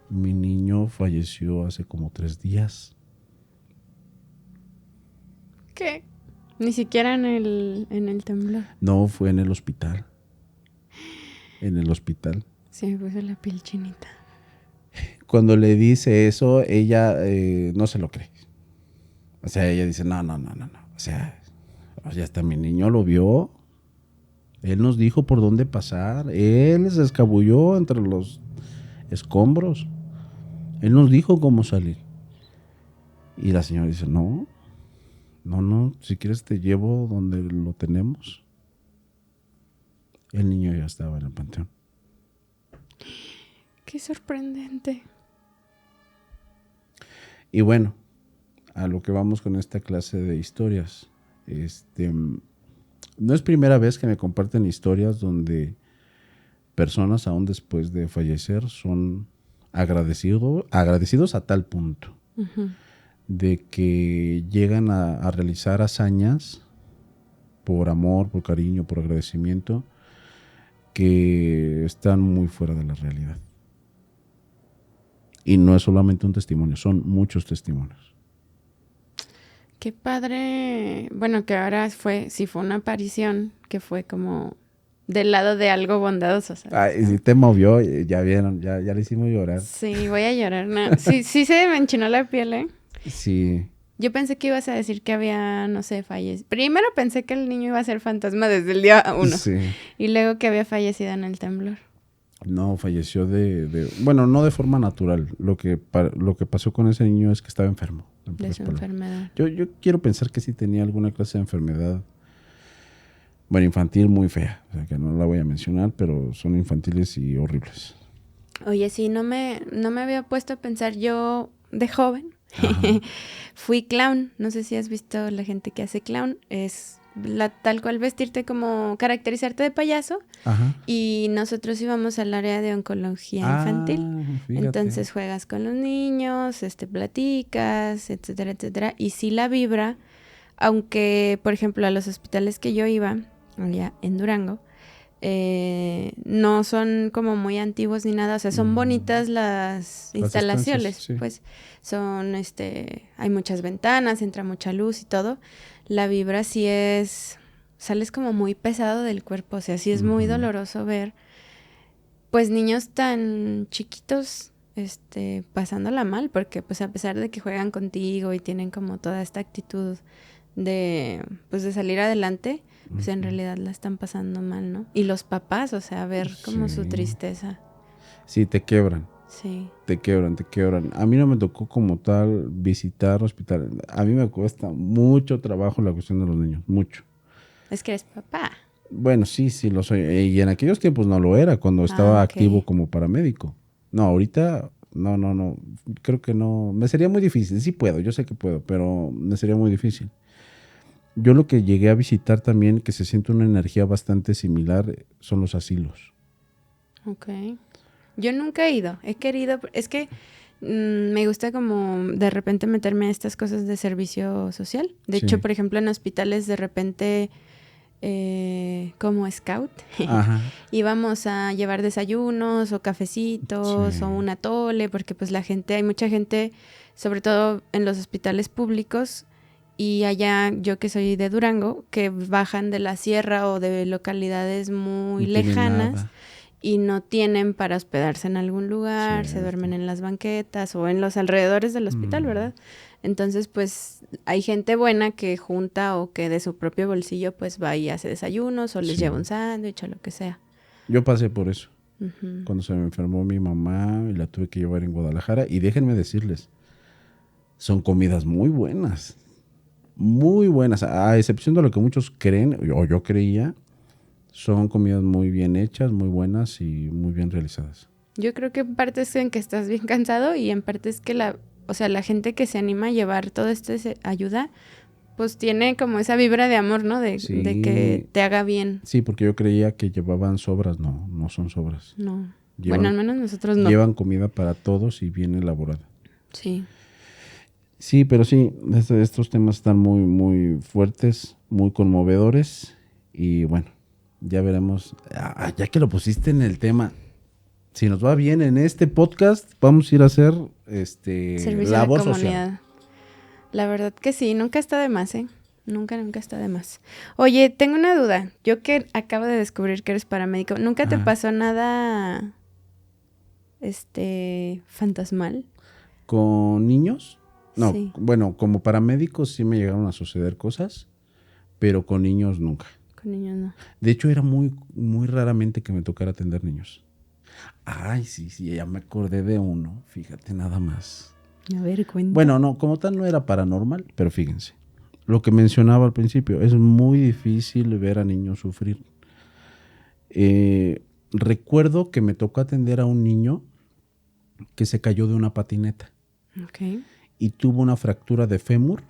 mi niño falleció hace como 3 días. ¿Qué? Ni siquiera en el temblor. No, fue en el hospital. En el hospital. Sí, me puso la piel chinita. Cuando le dice eso, ella no se lo cree. O sea, ella dice, no. O sea, hasta mi niño lo vio. Él nos dijo por dónde pasar. Él se escabulló entre los escombros. Él nos dijo cómo salir. Y la señora dice, no, si quieres te llevo donde lo tenemos. El niño ya estaba en el panteón. Qué sorprendente. Y bueno, a lo que vamos con esta clase de historias. No es primera vez que me comparten historias donde personas aún después de fallecer son agradecidos a tal punto Ujú. de que llegan a realizar hazañas por amor, por cariño, por agradecimiento, que están muy fuera de la realidad. Y no es solamente un testimonio, son muchos testimonios. Qué padre. Bueno, que ahora sí fue una aparición que fue como del lado de algo bondadoso, ¿sabes? Y si te movió, ya vieron, ya le hicimos llorar. Sí, voy a llorar. No. Sí, sí se me enchinó la piel, ¿eh? Sí. Yo pensé que ibas a decir que había, no sé, fallecido. Primero pensé que el niño iba a ser fantasma desde el día 1. Sí. Y luego que había fallecido en el temblor. No, falleció bueno, no de forma natural. Lo que pasó con ese niño es que estaba enfermo. De su enfermedad. Yo quiero pensar que sí tenía alguna clase de enfermedad, bueno, infantil muy fea. O sea, que no la voy a mencionar, pero son infantiles y horribles. Oye, sí, no me había puesto a pensar yo de joven. Fui clown. No sé si has visto la gente que hace clown. Es tal cual vestirte como caracterizarte de payaso. Ajá. Y nosotros íbamos al área de oncología infantil. Fíjate. Entonces juegas con los niños, platicas, etcétera, etcétera. Y sí la vibra, aunque, por ejemplo, a los hospitales que yo iba, allá en Durango, no son como muy antiguos ni nada, o sea, son bonitas las instalaciones, sí. pues son, hay muchas ventanas, entra mucha luz y todo. La vibra sí sales como muy pesado del cuerpo, o sea, sí es muy doloroso ver, pues, niños tan chiquitos, pasándola mal, porque pues a pesar de que juegan contigo y tienen como toda esta actitud de salir adelante, pues en realidad la están pasando mal, ¿no? Y los papás, o sea, ver como su tristeza. Sí, te quebran. Sí. Te quebran. A mí no me tocó como tal visitar hospital. A mí me cuesta mucho trabajo la cuestión de los niños, mucho. Es que eres papá. Bueno, sí, lo soy. Y en aquellos tiempos no lo era, cuando estaba activo como paramédico. No, ahorita, no. Creo que no. Me sería muy difícil. Sí puedo, yo sé que puedo, pero me sería muy difícil. Yo lo que llegué a visitar también, que se siente una energía bastante similar, son los asilos. Ok. Yo nunca he ido. He querido. Es que me gusta como de repente meterme a estas cosas de servicio social. De hecho, por ejemplo, en hospitales de repente, como scout, íbamos a llevar desayunos o cafecitos o un atole, porque pues hay mucha gente, sobre todo en los hospitales públicos, y allá yo que soy de Durango, que bajan de la sierra o de localidades muy lejanas y no tienen para hospedarse en algún lugar, se duermen en las banquetas o en los alrededores del hospital, ¿verdad? Entonces, pues, hay gente buena que junta o que de su propio bolsillo, pues, va y hace desayunos o les lleva un sándwich o lo que sea. Yo pasé por eso. Cuando se me enfermó mi mamá y la tuve que llevar en Guadalajara. Y déjenme decirles, son comidas muy buenas. Muy buenas. A excepción de lo que muchos creen, o yo creía, son comidas muy bien hechas, muy buenas y muy bien realizadas. Yo creo que en parte es en que estás bien cansado y en parte es que la gente que se anima a llevar todo esto ayuda, pues tiene como esa vibra de amor, ¿no? De que te haga bien. Sí, porque yo creía que llevaban sobras. No son sobras. No. Bueno, al menos nosotros no. Llevan comida para todos y bien elaborada. Sí. Sí, pero sí, estos temas están muy, muy fuertes, muy conmovedores. Y bueno, ya veremos. Ya que lo pusiste en el tema, si nos va bien en este podcast, vamos a ir a hacer servicio labor de comunidad social. La verdad que sí, nunca está de más, ¿eh? Nunca está de más. Oye, tengo una duda. Yo que acabo de descubrir que eres paramédico, ¿nunca te pasó nada fantasmal? ¿Con niños? No, Sí. Bueno, como paramédico sí me llegaron a suceder cosas, pero con niños nunca. Con niños no. De hecho, era muy, muy raramente que me tocara atender niños. Ay, sí, ya me acordé de uno, fíjate nada más. A ver, cuenta. Bueno, no, como tal no era paranormal, pero fíjense. Lo que mencionaba al principio, es muy difícil ver a niños sufrir. Recuerdo que me tocó atender a un niño que se cayó de una patineta. Ok. y tuvo una fractura de fémur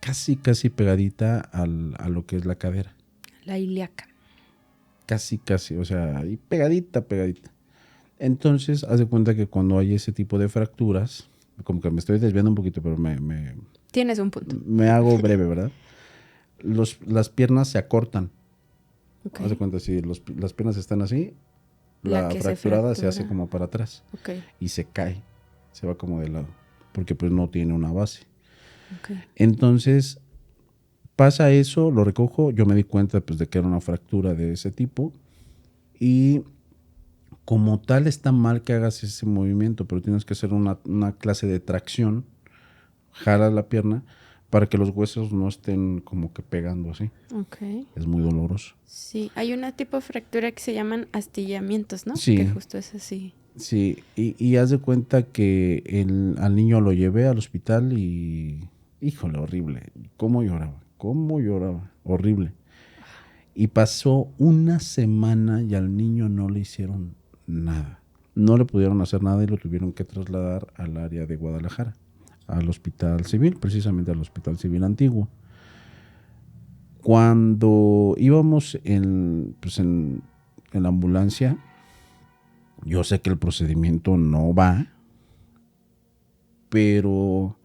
casi pegadita a lo que es la cadera. La ilíaca. Casi, o sea, ahí pegadita. Entonces, haz de cuenta que cuando hay ese tipo de fracturas, como que me estoy desviando un poquito, pero Tienes un punto. me hago breve, ¿verdad? Las piernas se acortan. Okay. Haz de cuenta, si las piernas están así, la fracturada se hace como para atrás. Okay. Y se cae, se va como de lado, porque pues no tiene una base. Okay. Entonces, pasa eso, lo recojo, yo me di cuenta pues de que era una fractura de ese tipo y como tal está mal que hagas ese movimiento, pero tienes que hacer una clase de tracción, jalas la pierna para que los huesos no estén como que pegando así. Okay. Es muy doloroso. Sí, hay una tipo de fractura que se llaman astillamientos, ¿no? Sí. Que justo es así. Sí, y haz de cuenta que al niño lo llevé al hospital y, híjole, horrible. ¿Cómo lloraba? Horrible. Y pasó una semana y al niño no le hicieron nada. No le pudieron hacer nada y lo tuvieron que trasladar al área de Guadalajara, al hospital civil, precisamente al hospital civil antiguo. Cuando íbamos en la ambulancia, yo sé que el procedimiento no va, pero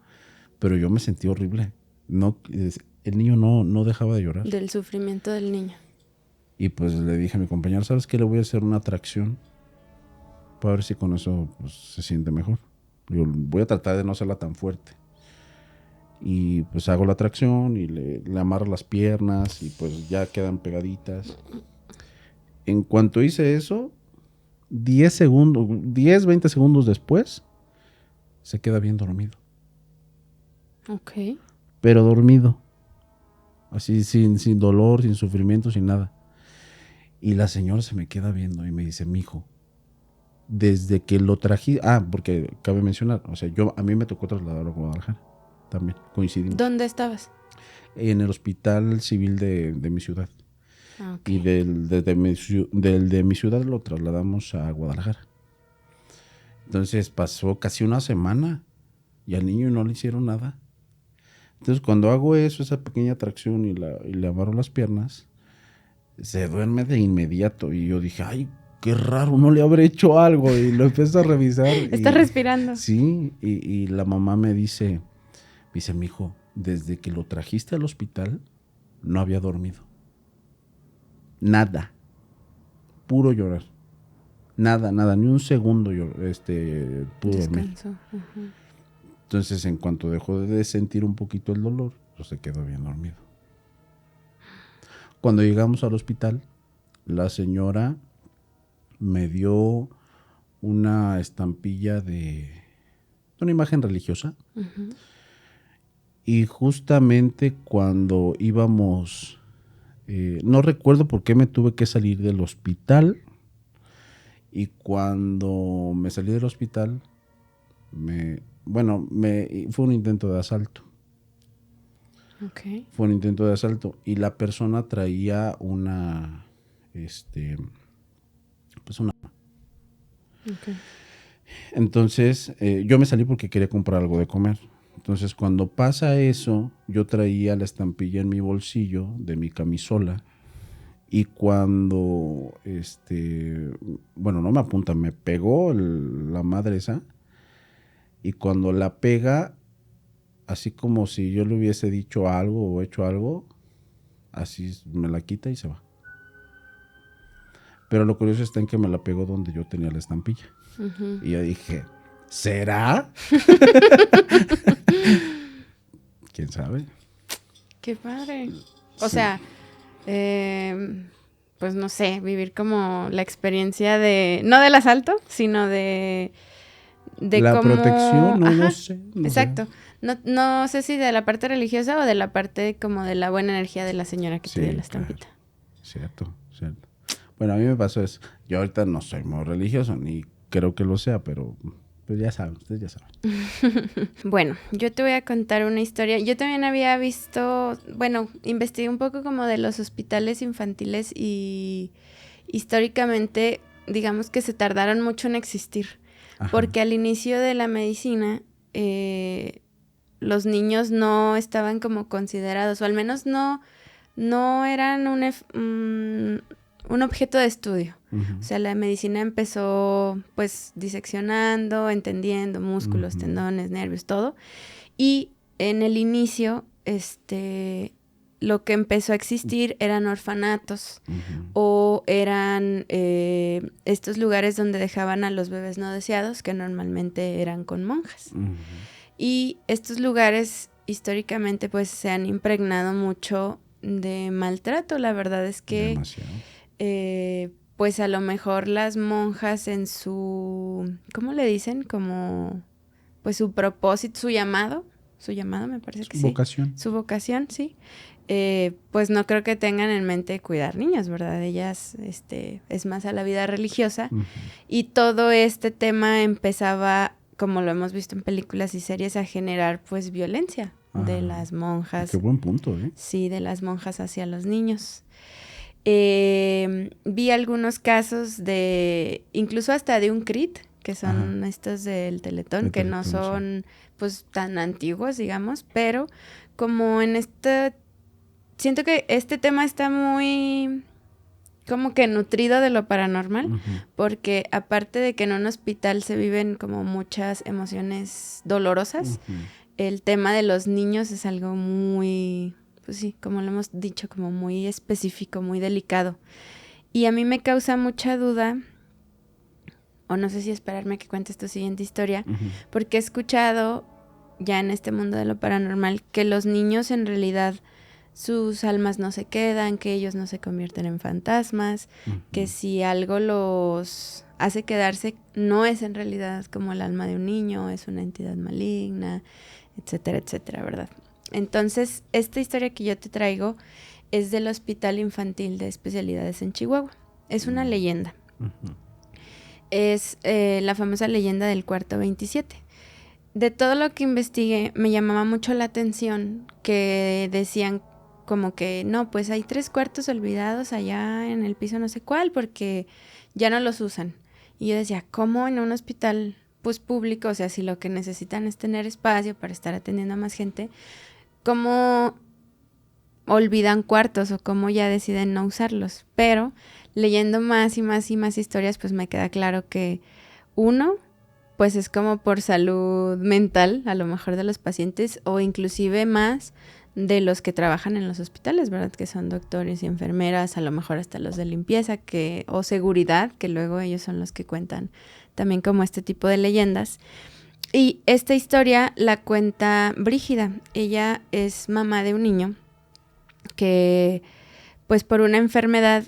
yo me sentí horrible. No, el niño no dejaba de llorar. Del sufrimiento del niño. Y pues le dije a mi compañero, ¿sabes qué? Le voy a hacer una tracción para ver si con eso pues, se siente mejor. Yo voy a tratar de no hacerla tan fuerte. Y pues hago la tracción y le amarro las piernas y pues ya quedan pegaditas. En cuanto hice eso, 10, 20 segundos después, se queda bien dormido. Ok. Pero dormido. Así sin dolor, sin sufrimiento, sin nada. Y la señora se me queda viendo y me dice, mijo, desde que lo trají... porque cabe mencionar, o sea, a mí me tocó trasladarlo a Guadalajara. También coincidimos. ¿Dónde estabas? En el hospital civil de mi ciudad. Okay. Y del de mi ciudad lo trasladamos a Guadalajara. Entonces pasó casi una semana y al niño no le hicieron nada. Entonces cuando hago eso, esa pequeña tracción y le amarro las piernas, se duerme de inmediato. Y yo dije, ay, qué raro, no le habré hecho algo. Y lo empiezo a revisar. Está respirando. Sí, y la mamá me dice, mijo, desde que lo trajiste al hospital, no había dormido. Nada. Puro llorar. Nada, ni un segundo pudo dormir. Uh-huh. Entonces, en cuanto dejó de sentir un poquito el dolor, pues se quedó bien dormido. Cuando llegamos al hospital, la señora me dio una estampilla de una imagen religiosa. Uh-huh. Y justamente cuando íbamos, no recuerdo por qué me tuve que salir del hospital. Y cuando me salí del hospital, fue un intento de asalto. Okay. Fue un intento de asalto y la persona traía una. Okay. Entonces, yo me salí porque quería comprar algo de comer. Entonces, cuando pasa eso, yo traía la estampilla en mi bolsillo de mi camisola. Y cuando, no me apunta, me pegó la madre esa. Y cuando la pega, así como si yo le hubiese dicho algo o hecho algo, así me la quita y se va. Pero lo curioso está en que me la pegó donde yo tenía la estampilla. Uh-huh. Y yo dije, ¿será? ¿Quién sabe? Qué padre. O sea, pues no sé, vivir como la experiencia no del asalto, sino de la cómo... protección, no sé. Exacto. No sé si de la parte religiosa o de la parte como de la buena energía de la señora que te dio la estampita. Claro. Cierto. Bueno, a mí me pasó eso. Yo ahorita no soy muy religioso, ni creo que lo sea, pero pues ya saben, ustedes ya saben. Bueno, yo te voy a contar una historia. Yo también había visto, investigué un poco como de los hospitales infantiles y históricamente, digamos que se tardaron mucho en existir. Ajá. Porque al inicio de la medicina, los niños no estaban como considerados, o al menos no eran un objeto de estudio. O sea, la medicina empezó pues diseccionando, entendiendo músculos, tendones, nervios, todo. Y en el inicio, lo que empezó a existir eran orfanatos o eran estos lugares donde dejaban a los bebés no deseados, que normalmente eran con monjas. Y estos lugares históricamente pues se han impregnado mucho de maltrato. La verdad es que pues a lo mejor las monjas en su, ¿cómo le dicen? Como pues su propósito, su llamado me parece que sí. Su vocación, sí. Pues no creo que tengan en mente cuidar niños, ¿verdad? Ellas, es más a la vida religiosa. Y todo este tema empezaba, como lo hemos visto en películas y series, a generar pues violencia de las monjas. Qué buen punto, ¿eh? Sí, de las monjas hacia los niños. Vi algunos casos de, incluso hasta de un CRIT, que son estos del Teletón, que no son pues tan antiguos, digamos, pero como en siento que este tema está muy como que nutrido de lo paranormal, porque aparte de que en un hospital se viven como muchas emociones dolorosas, el tema de los niños es algo muy, pues sí, como lo hemos dicho, como muy específico, muy delicado. Y a mí me causa mucha duda, o no sé si esperarme a que cuentes tu siguiente historia, porque he escuchado ya en este mundo de lo paranormal que los niños en realidad sus almas no se quedan, que ellos no se convierten en fantasmas, que si algo los hace quedarse no es en realidad como el alma de un niño, es una entidad maligna, etcétera, etcétera, ¿verdad? Entonces, esta historia que yo te traigo es del Hospital Infantil de Especialidades en Chihuahua. Es una leyenda. Es la famosa leyenda del cuarto 27. De todo lo que investigué, me llamaba mucho la atención que decían como que no, pues hay 3 cuartos olvidados allá en el piso no sé cuál porque ya no los usan. Y yo decía, ¿cómo en un hospital pues público? O sea, si lo que necesitan es tener espacio para estar atendiendo a más gente, ¿cómo olvidan cuartos o cómo ya deciden no usarlos? Pero leyendo más y más y más historias, pues me queda claro que uno, pues es como por salud mental, a lo mejor de los pacientes, o inclusive más de los que trabajan en los hospitales, ¿verdad? Que son doctores y enfermeras, a lo mejor hasta los de limpieza o seguridad, que luego ellos son los que cuentan también como este tipo de leyendas. Y esta historia la cuenta Brígida. Ella es mamá de un niño que, pues por una enfermedad,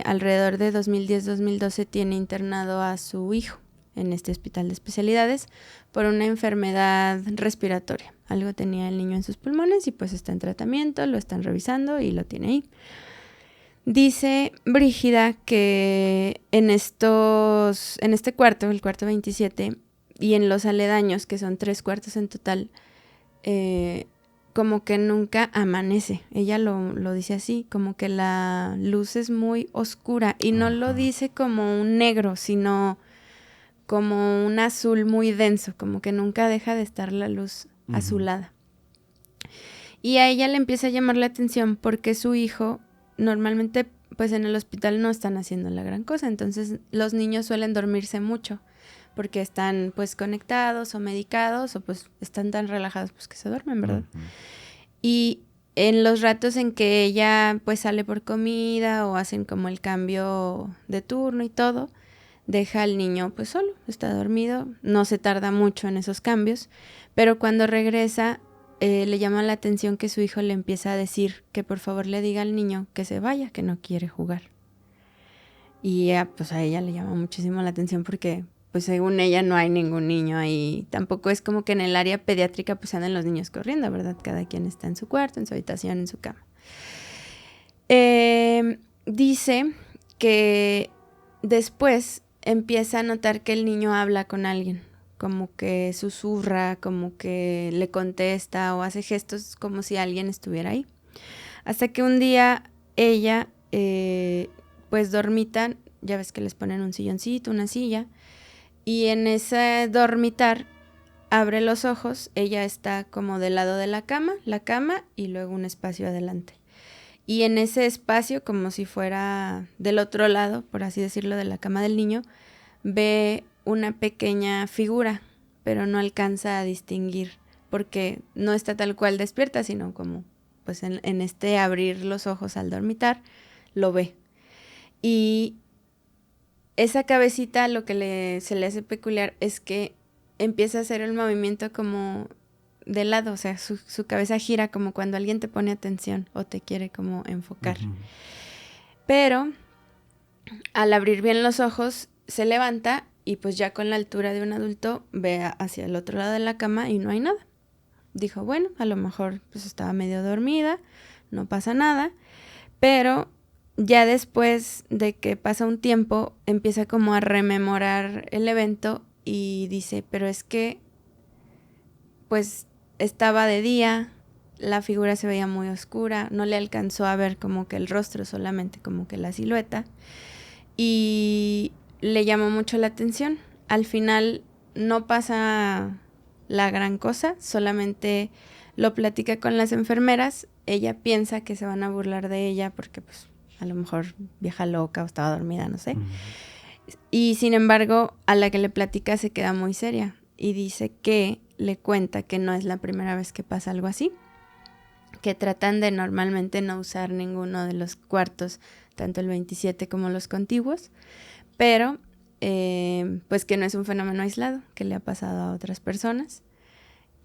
alrededor de 2010-2012 tiene internado a su hijo en este hospital de especialidades por una enfermedad respiratoria. Algo tenía el niño en sus pulmones y pues está en tratamiento, lo están revisando y lo tiene ahí. Dice Brígida que en este cuarto, el cuarto 27, y en los aledaños, que son 3 cuartos en total, como que nunca amanece. Ella lo dice así, como que la luz es muy oscura y no lo dice como un negro, sino como un azul muy denso, como que nunca deja de estar la luz azulada. Y a ella le empieza a llamar la atención porque su hijo, normalmente pues en el hospital no están haciendo la gran cosa, entonces los niños suelen dormirse mucho porque están pues conectados o medicados o pues están tan relajados pues que se duermen, ¿verdad? Y en los ratos en que ella pues sale por comida o hacen como el cambio de turno y todo, deja al niño pues solo, está dormido, no se tarda mucho en esos cambios, pero cuando regresa le llama la atención que su hijo le empieza a decir que por favor le diga al niño que se vaya, que no quiere jugar. Y pues a ella le llama muchísimo la atención porque pues según ella no hay ningún niño ahí, tampoco es como que en el área pediátrica pues andan los niños corriendo, ¿verdad? Cada quien está en su cuarto, en su habitación, en su cama. Dice que después empieza a notar que el niño habla con alguien, como que susurra, como que le contesta o hace gestos como si alguien estuviera ahí. Hasta que un día ella, pues dormitan, ya ves que les ponen un silloncito, una silla, y en ese dormitar abre los ojos, ella está como del lado de la cama y luego un espacio adelante. Y en ese espacio, como si fuera del otro lado, por así decirlo, de la cama del niño, ve una pequeña figura, pero no alcanza a distinguir, porque no está tal cual despierta, sino como pues en este abrir los ojos al dormitar, lo ve. Y esa cabecita, lo que se le hace peculiar es que empieza a hacer el movimiento como de lado, o sea, su cabeza gira como cuando alguien te pone atención o te quiere como enfocar. Uh-huh. Pero al abrir bien los ojos, se levanta y pues ya con la altura de un adulto ve hacia el otro lado de la cama y no hay nada. Dijo, bueno, a lo mejor pues estaba medio dormida, no pasa nada, pero ya después de que pasa un tiempo, empieza como a rememorar el evento y dice, pero es que pues estaba de día, la figura se veía muy oscura, no le alcanzó a ver como que el rostro, solamente como que la silueta, y le llamó mucho la atención. Al final no pasa la gran cosa, solamente lo platica con las enfermeras, ella piensa que se van a burlar de ella porque pues a lo mejor vieja loca o estaba dormida, no sé. Uh-huh. Y sin embargo, a la que le platica se queda muy seria y dice que le cuenta que no es la primera vez que pasa algo así, que tratan de normalmente no usar ninguno de los cuartos, tanto el 27 como los contiguos, pero pues que no es un fenómeno aislado, que le ha pasado a otras personas.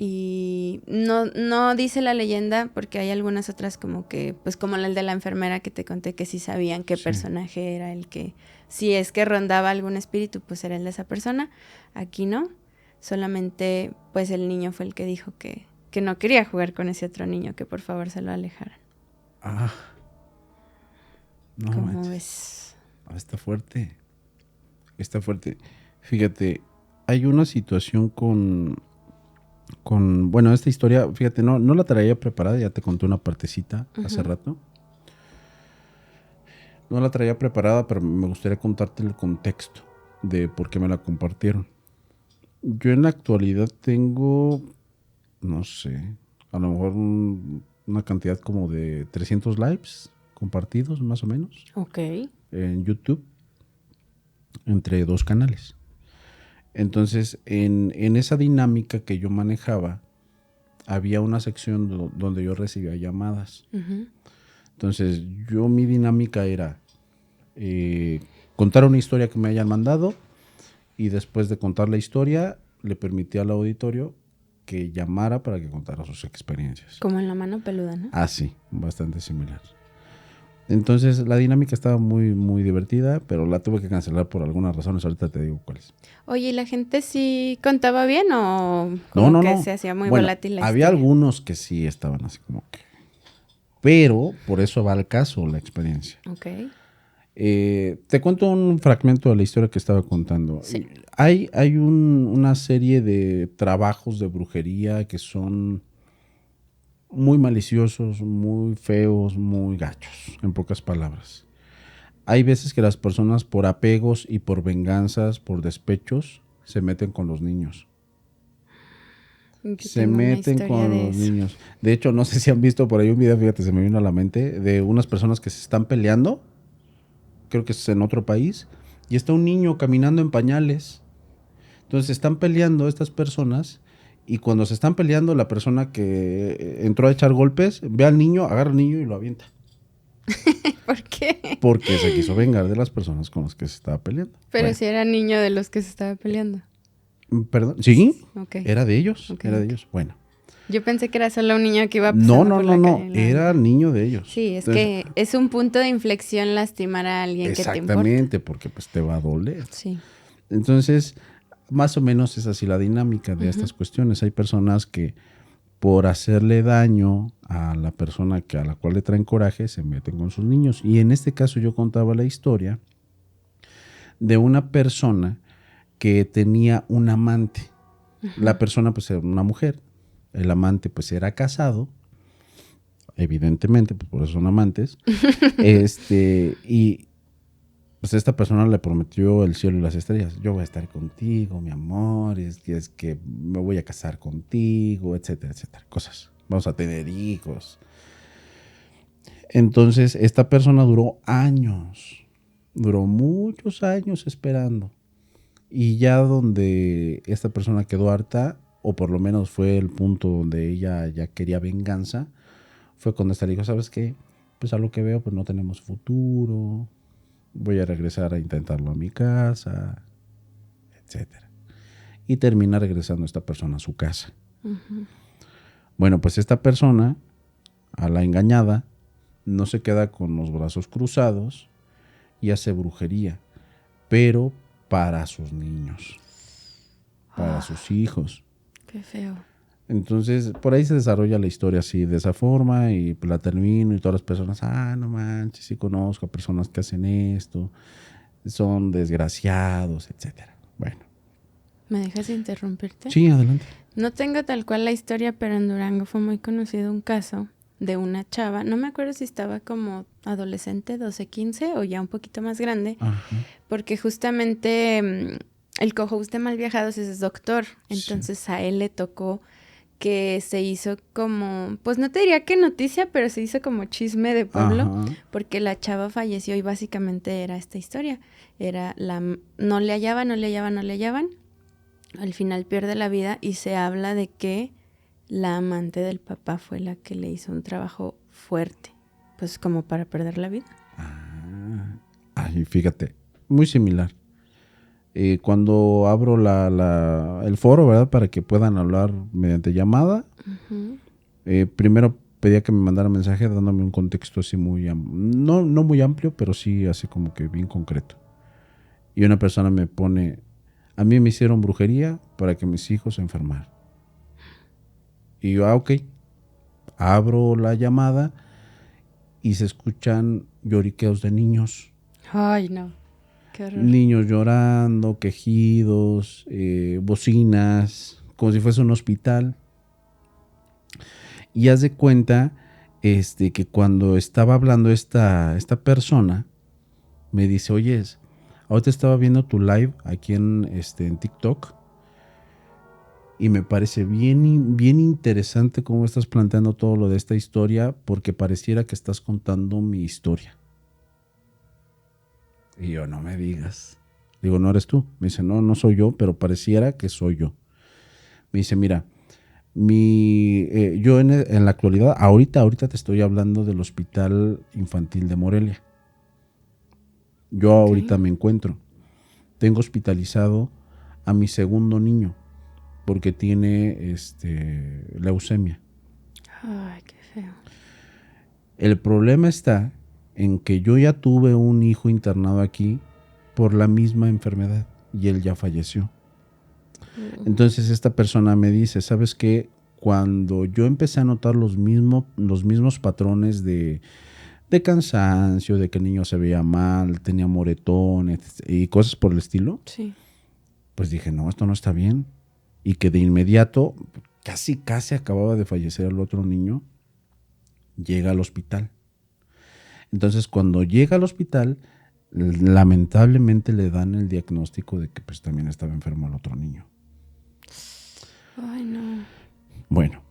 Y no dice la leyenda, porque hay algunas otras como que, pues como el de la enfermera que te conté, que sí sabían qué personaje era el que, si es que rondaba algún espíritu, pues era el de esa persona. Aquí no, solamente pues el niño fue el que dijo que no quería jugar con ese otro niño, que por favor se lo alejaran. Ah, no ¿Cómo manches. ves? Está fuerte. Está fuerte. Fíjate, hay una situación con bueno, esta historia, fíjate, no la traía preparada, ya te conté una partecita uh-huh. hace rato. No la traía preparada, pero me gustaría contarte el contexto de por qué me la compartieron. Yo en la actualidad tengo, no sé, a lo mejor una cantidad como de 300 lives compartidos, más o menos. Ok. En YouTube, entre 2 canales. Entonces, en esa dinámica que yo manejaba, había una sección donde yo recibía llamadas. Uh-huh. Entonces, mi dinámica era contar una historia que me hayan mandado y después de contar la historia, le permitía al auditorio que llamara para que contara sus experiencias. Como en La Mano Peluda, ¿no? Ah, sí, bastante similar. Entonces la dinámica estaba muy, muy divertida, pero la tuve que cancelar por algunas razones. Ahorita te digo cuáles. Oye, ¿y la gente sí contaba bien o como no, que se hacía muy volátil la había historia? algunos que sí estaban así como que... Pero por eso va al caso la experiencia. Ok. Te cuento un fragmento de la historia que estaba contando. Sí. Hay una serie de trabajos de brujería que son muy maliciosos, muy feos, muy gachos, en pocas palabras. Hay veces que las personas por apegos y por venganzas, por despechos, se meten con los niños. Se meten con los niños. De hecho, no sé si han visto por ahí un video, fíjate, se me vino a la mente, de unas personas que se están peleando, creo que es en otro país, y está un niño caminando en pañales. Entonces se están peleando estas personas, y cuando se están peleando, la persona que entró a echar golpes, ve al niño, agarra al niño y lo avienta. ¿Por qué? Porque se quiso vengar de las personas con las que se estaba peleando. Pero bueno. Si era niño de los que se estaba peleando. ¿Perdón? Sí, okay. Era de ellos, era de ellos. Bueno. Yo pensé que era solo un niño que iba pasando por la calle. No, era niño de ellos. Sí, es que es un punto de inflexión lastimar a alguien que te importa. Exactamente, porque pues te va a doler. Sí. Entonces, más o menos es así la dinámica de estas cuestiones. Hay personas que por hacerle daño a la persona a la cual le traen coraje, se meten con sus niños. Y en este caso yo contaba la historia de una persona que tenía un amante. La persona pues era una mujer, el amante pues era casado, evidentemente, pues por eso son amantes. Y pues esta persona le prometió el cielo y las estrellas. Yo voy a estar contigo, mi amor, es que me voy a casar contigo, etcétera, etcétera. Cosas. Vamos a tener hijos. Entonces, esta persona duró años. Duró muchos años esperando. Y ya donde esta persona quedó harta, o por lo menos fue el punto donde ella ya quería venganza, fue cuando esta le dijo, ¿sabes qué? Pues a lo que veo, pues no tenemos futuro. Voy a regresar a intentarlo a mi casa, etcétera. Y termina regresando esta persona a su casa. Ujú. Bueno, pues esta persona, a la engañada, no se queda con los brazos cruzados y hace brujería, pero para sus niños, para sus hijos. Qué feo. Entonces, por ahí se desarrolla la historia así, de esa forma, y la termino, y todas las personas, no manches, sí conozco a personas que hacen esto, son desgraciados, etcétera. Bueno. ¿Me dejas interrumpirte? Sí, adelante. No tengo tal cual la historia, pero en Durango fue muy conocido un caso de una chava, no me acuerdo si estaba como adolescente, 12, 15 o ya un poquito más grande, Ajá. porque justamente el co-host de Mal Viajados es doctor, entonces sí. A él le tocó que se hizo como, pues no te diría que noticia, pero se hizo como chisme de pueblo, ajá, porque la chava falleció y básicamente era esta historia, era no le hallaban, al final pierde la vida y se habla de que la amante del papá fue la que le hizo un trabajo fuerte, pues como para perder la vida. Ay, fíjate, muy similar. Cuando abro el foro, ¿verdad? Para que puedan hablar mediante llamada, primero pedía que me mandara mensaje dándome un contexto así muy, no muy amplio, pero sí así como que bien concreto. Y una persona me pone, a mí me hicieron brujería para que mis hijos se enfermaran. Y yo, ok, abro la llamada y se escuchan lloriqueos de niños. Ay, no, qué horror. Niños llorando, quejidos, bocinas, como si fuese un hospital. Y haz de cuenta que cuando estaba hablando esta persona, me dice, oye, ahorita estaba viendo tu live aquí en TikTok y me parece bien interesante cómo estás planteando todo lo de esta historia, porque pareciera que estás contando mi historia. Y yo, no me digas. Digo, no eres tú. Me dice, no soy yo, pero pareciera que soy yo. Me dice, mira, yo en la actualidad, ahorita te estoy hablando del Hospital Infantil de Morelia. Yo ahorita me encuentro. Tengo hospitalizado a mi segundo niño porque tiene leucemia. Ay, qué feo. El problema está en que yo ya tuve un hijo internado aquí por la misma enfermedad y él ya falleció. Entonces esta persona me dice, ¿sabes qué? Cuando yo empecé a notar los mismos patrones de cansancio, de que el niño se veía mal, tenía moretones y cosas por el estilo, sí, pues dije, no, esto no está bien. Y que de inmediato, casi acababa de fallecer el otro niño, llega al hospital. Entonces cuando llega al hospital, lamentablemente le dan el diagnóstico de que pues también estaba enfermo el otro niño. Ay, no. Bueno,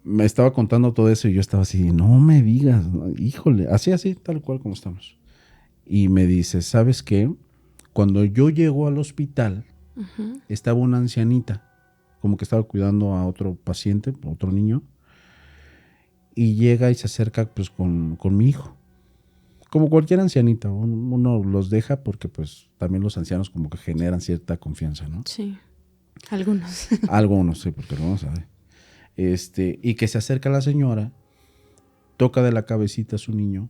me estaba contando todo eso y yo estaba así, no me digas, híjole, así, tal cual como estamos. Y me dice, ¿sabes qué? Cuando yo llego al hospital, estaba una ancianita, como que estaba cuidando a otro paciente, otro niño, y llega y se acerca pues con mi hijo. Como cualquier ancianita, uno los deja porque pues también los ancianos como que generan cierta confianza, ¿no? Sí, algunos. Algunos, sí, porque lo vamos a ver. Y que se acerca a la señora, toca de la cabecita a su niño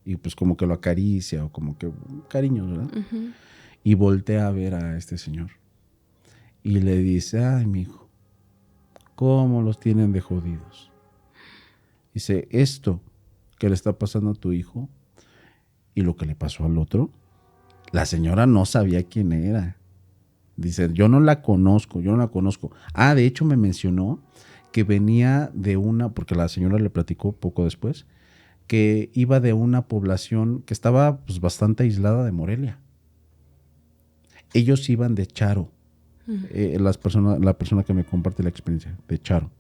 y pues como que lo acaricia o como que cariños, ¿verdad? Y voltea a ver a este señor y le dice, ay, mijo, ¿cómo los tienen de jodidos? Dice, esto que le está pasando a tu hijo y lo que le pasó al otro, la señora no sabía quién era. Dice, yo no la conozco. De hecho me mencionó que venía de porque la señora le platicó poco después, que iba de una población que estaba pues bastante aislada de Morelia. Ellos iban de Charo, la persona que me comparte la experiencia, de Charo.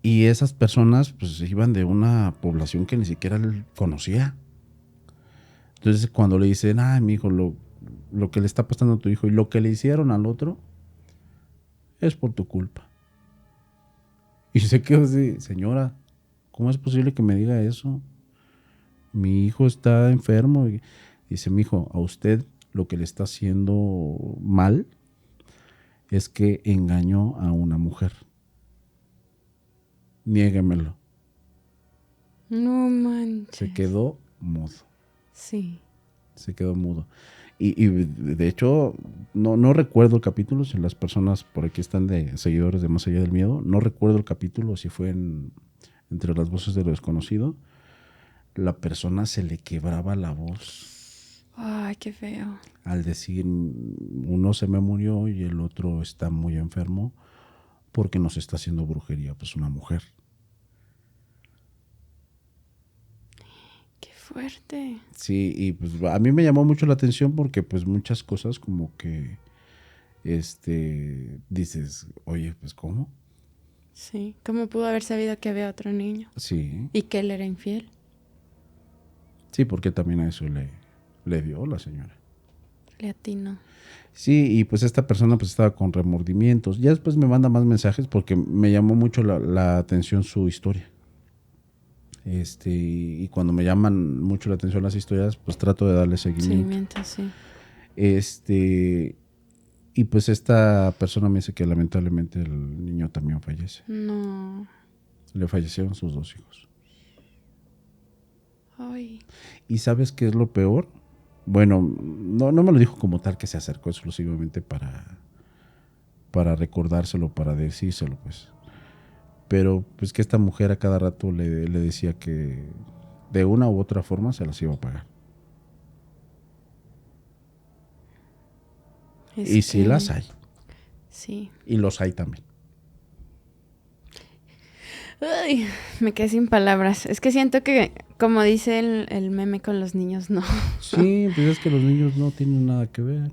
Y esas personas pues iban de una población que ni siquiera él conocía. Entonces cuando le dicen, ay, mi hijo, lo que le está pasando a tu hijo y lo que le hicieron al otro es por tu culpa. Y se quedó así, señora, ¿cómo es posible que me diga eso? Mi hijo está enfermo. Y dice, mi hijo, a usted lo que le está haciendo mal es que engañó a una mujer. Niéguemelo. No manches. Se quedó mudo. Sí. Se quedó mudo. Y de hecho, no recuerdo el capítulo, si las personas por aquí están de seguidores de Más Allá del Miedo, no recuerdo el capítulo, si fue Entre las Voces de lo Desconocido, la persona se le quebraba la voz. Ay, qué feo. Al decir, uno se me murió y el otro está muy enfermo porque nos está haciendo brujería, pues una mujer. Qué fuerte. Sí, y pues a mí me llamó mucho la atención porque pues muchas cosas como que dices, oye, pues ¿cómo? Sí. ¿Cómo pudo haber sabido que había otro niño? Sí. Y que él era infiel. Sí, porque también a eso le dio la señora. Le atinó. Sí, y pues esta persona pues estaba con remordimientos. Ya después me manda más mensajes porque me llamó mucho la atención su historia. Y cuando me llaman mucho la atención las historias, pues trato de darle seguimiento. Sí. Y pues esta persona me dice que lamentablemente el niño también fallece. No. Le fallecieron sus 2 hijos. Ay. ¿Y sabes qué es lo peor? Bueno, no me lo dijo como tal que se acercó exclusivamente para recordárselo, para decírselo, pues. Pero pues que esta mujer a cada rato le decía que de una u otra forma se las iba a pagar. Y sí las hay. Sí. Y los hay también. Ay, me quedé sin palabras. Es que siento que, como dice el meme con los niños, no. Sí, pues es que los niños no tienen nada que ver.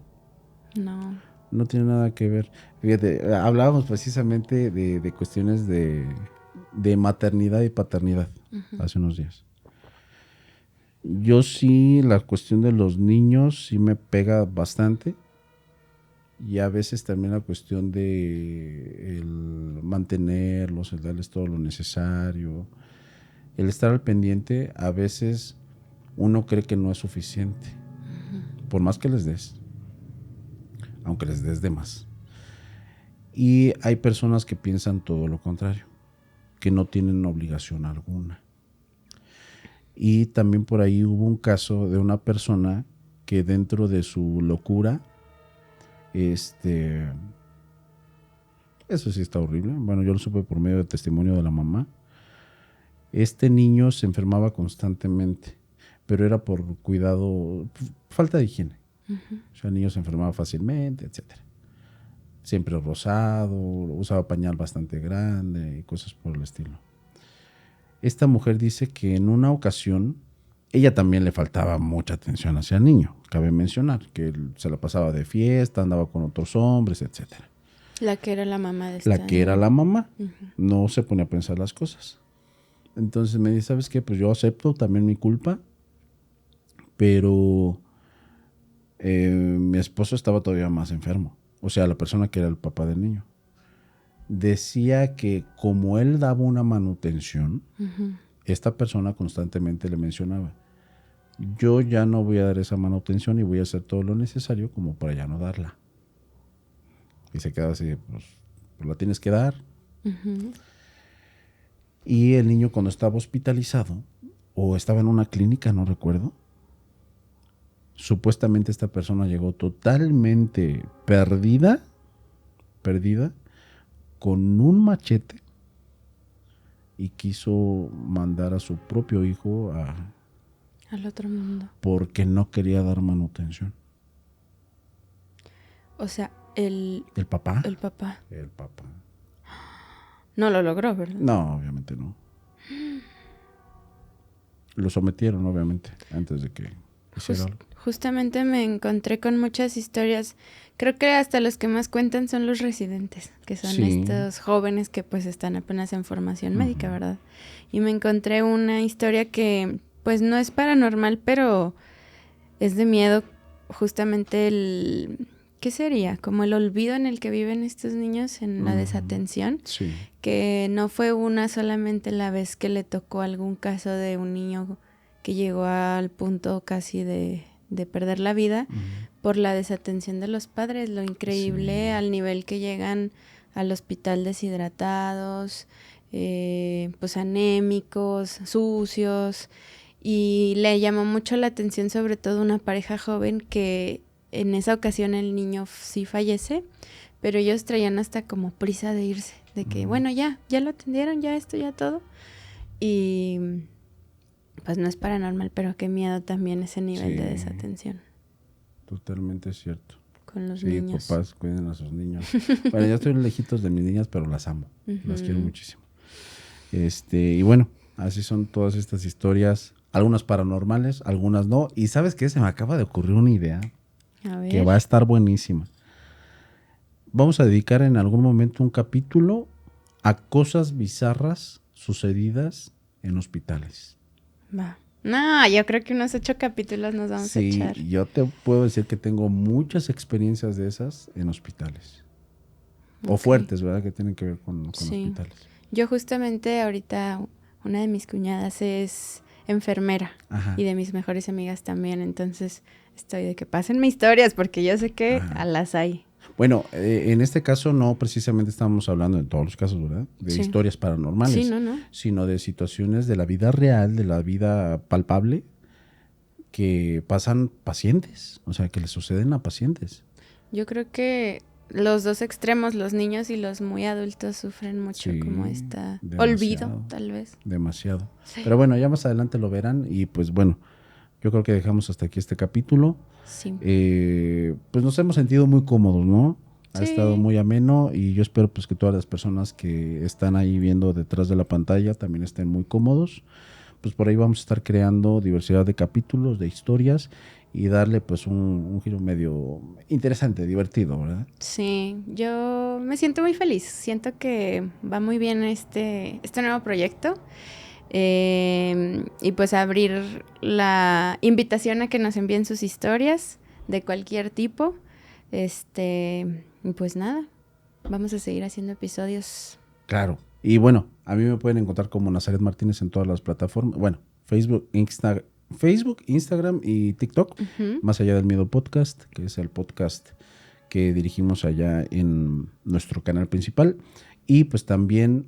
No. No tienen nada que ver. Fíjate, hablábamos precisamente de cuestiones de maternidad y paternidad hace unos días. Yo sí, la cuestión de los niños sí me pega bastante. Y a veces también la cuestión de el mantenerlos, el darles todo lo necesario, el estar al pendiente, a veces uno cree que no es suficiente, por más que les des, aunque les des de más. Y hay personas que piensan todo lo contrario, que no tienen obligación alguna. Y también por ahí hubo un caso de una persona que dentro de su locura, eso sí está horrible. Bueno, yo lo supe por medio del testimonio de la mamá. Este niño se enfermaba constantemente, pero era por cuidado, falta de higiene. O sea, el niño se enfermaba fácilmente, etcétera. Siempre rosado, usaba pañal bastante grande y cosas por el estilo. Esta mujer dice que en una ocasión, ella también le faltaba mucha atención hacia el niño. Cabe mencionar que él se la pasaba de fiesta, andaba con otros hombres, etcétera. La que era la mamá de esta La que era la mamá. Uh-huh. No se pone a pensar las cosas. Entonces me dice, ¿sabes qué? Pues yo acepto también mi culpa, pero mi esposo estaba todavía más enfermo. O sea, la persona que era el papá del niño. Decía que como él daba una manutención, uh-huh, esta persona constantemente le mencionaba, yo ya no voy a dar esa manutención y voy a hacer todo lo necesario como para ya no darla. Y se quedaba así, pues la tienes que dar. Uh-huh. Y el niño cuando estaba hospitalizado o estaba en una clínica, no recuerdo, supuestamente esta persona llegó totalmente perdida, con un machete y quiso mandar a su propio hijo al otro mundo. Porque no quería dar manutención. O sea, ¿El papá? El papá. El papá. No lo logró, ¿verdad? No, obviamente no. lo sometieron, obviamente, antes de que hiciera algo. Justamente me encontré con muchas historias. Creo que hasta los que más cuentan son los residentes, que son Sí. estos jóvenes que pues están apenas en formación médica, ¿verdad? Y me encontré una historia que pues no es paranormal, pero es de miedo, justamente ¿qué sería? Como el olvido en el que viven estos niños, en la desatención, Sí. que no fue una solamente la vez que le tocó algún caso de un niño que llegó al punto casi de perder la vida por la desatención de los padres, lo increíble al nivel que llegan al hospital deshidratados, pues anémicos, sucios, y le llamó mucho la atención sobre todo una pareja joven que en esa ocasión el niño sí fallece, pero ellos traían hasta como prisa de irse, de que bueno, ya lo atendieron, ya esto, ya todo, y pues no es paranormal, pero qué miedo también ese nivel de desatención. Totalmente cierto. Con los niños. Papás, cuiden a sus niños. Bueno, ya estoy lejitos de mis niñas, pero las amo. Las quiero muchísimo. Y bueno, así son todas estas historias. Algunas paranormales, algunas no. Y ¿sabes qué? Se me acaba de ocurrir una idea que va a estar buenísima. Vamos a dedicar en algún momento un capítulo a cosas bizarras sucedidas en hospitales. Va. No, yo creo que unos 8 capítulos nos vamos a echar. Sí, yo te puedo decir que tengo muchas experiencias de esas en hospitales. O fuertes, ¿verdad? Que tienen que ver con hospitales. Yo justamente ahorita, una de mis cuñadas es enfermera. Ajá. Y de mis mejores amigas también. Entonces estoy de que pásenme historias porque yo sé que a las hay. Bueno, en este caso no precisamente estamos hablando en todos los casos, ¿verdad? De historias paranormales. Sí, no. Sino de situaciones de la vida real, de la vida palpable, que pasan pacientes, o sea, que le suceden a pacientes. Yo creo que los dos extremos, los niños y los muy adultos, sufren mucho como olvido, tal vez. Demasiado. Sí. Pero bueno, ya más adelante lo verán y pues bueno, yo creo que dejamos hasta aquí este capítulo. Sí. Pues nos hemos sentido muy cómodos, ¿no? Ha estado muy ameno y yo espero pues que todas las personas que están ahí viendo detrás de la pantalla también estén muy cómodos. Pues por ahí vamos a estar creando diversidad de capítulos, de historias y darle pues un giro medio interesante, divertido, ¿verdad? Sí, yo me siento muy feliz. Siento que va muy bien este nuevo proyecto. Y pues abrir la invitación a que nos envíen sus historias de cualquier tipo. Y pues nada, vamos a seguir haciendo episodios. Claro. Y bueno, a mí me pueden encontrar como Nazaret Martínez en todas las plataformas. Bueno, Facebook, Instagram y TikTok. Más allá del miedo podcast, que es el podcast que dirigimos allá en nuestro canal principal. Y pues también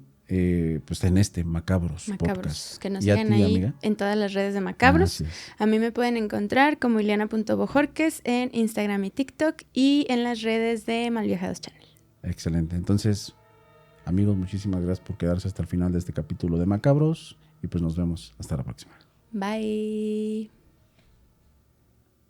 pues en Macabros Podcast. Que nos sigan ahí, amiga, en todas las redes de Macabros. A mí me pueden encontrar como Ileana.bojorques en Instagram y TikTok y en las redes de Malviajados Channel. Excelente. Entonces, amigos, muchísimas gracias por quedarse hasta el final de este capítulo de Macabros y pues nos vemos hasta la próxima. Bye.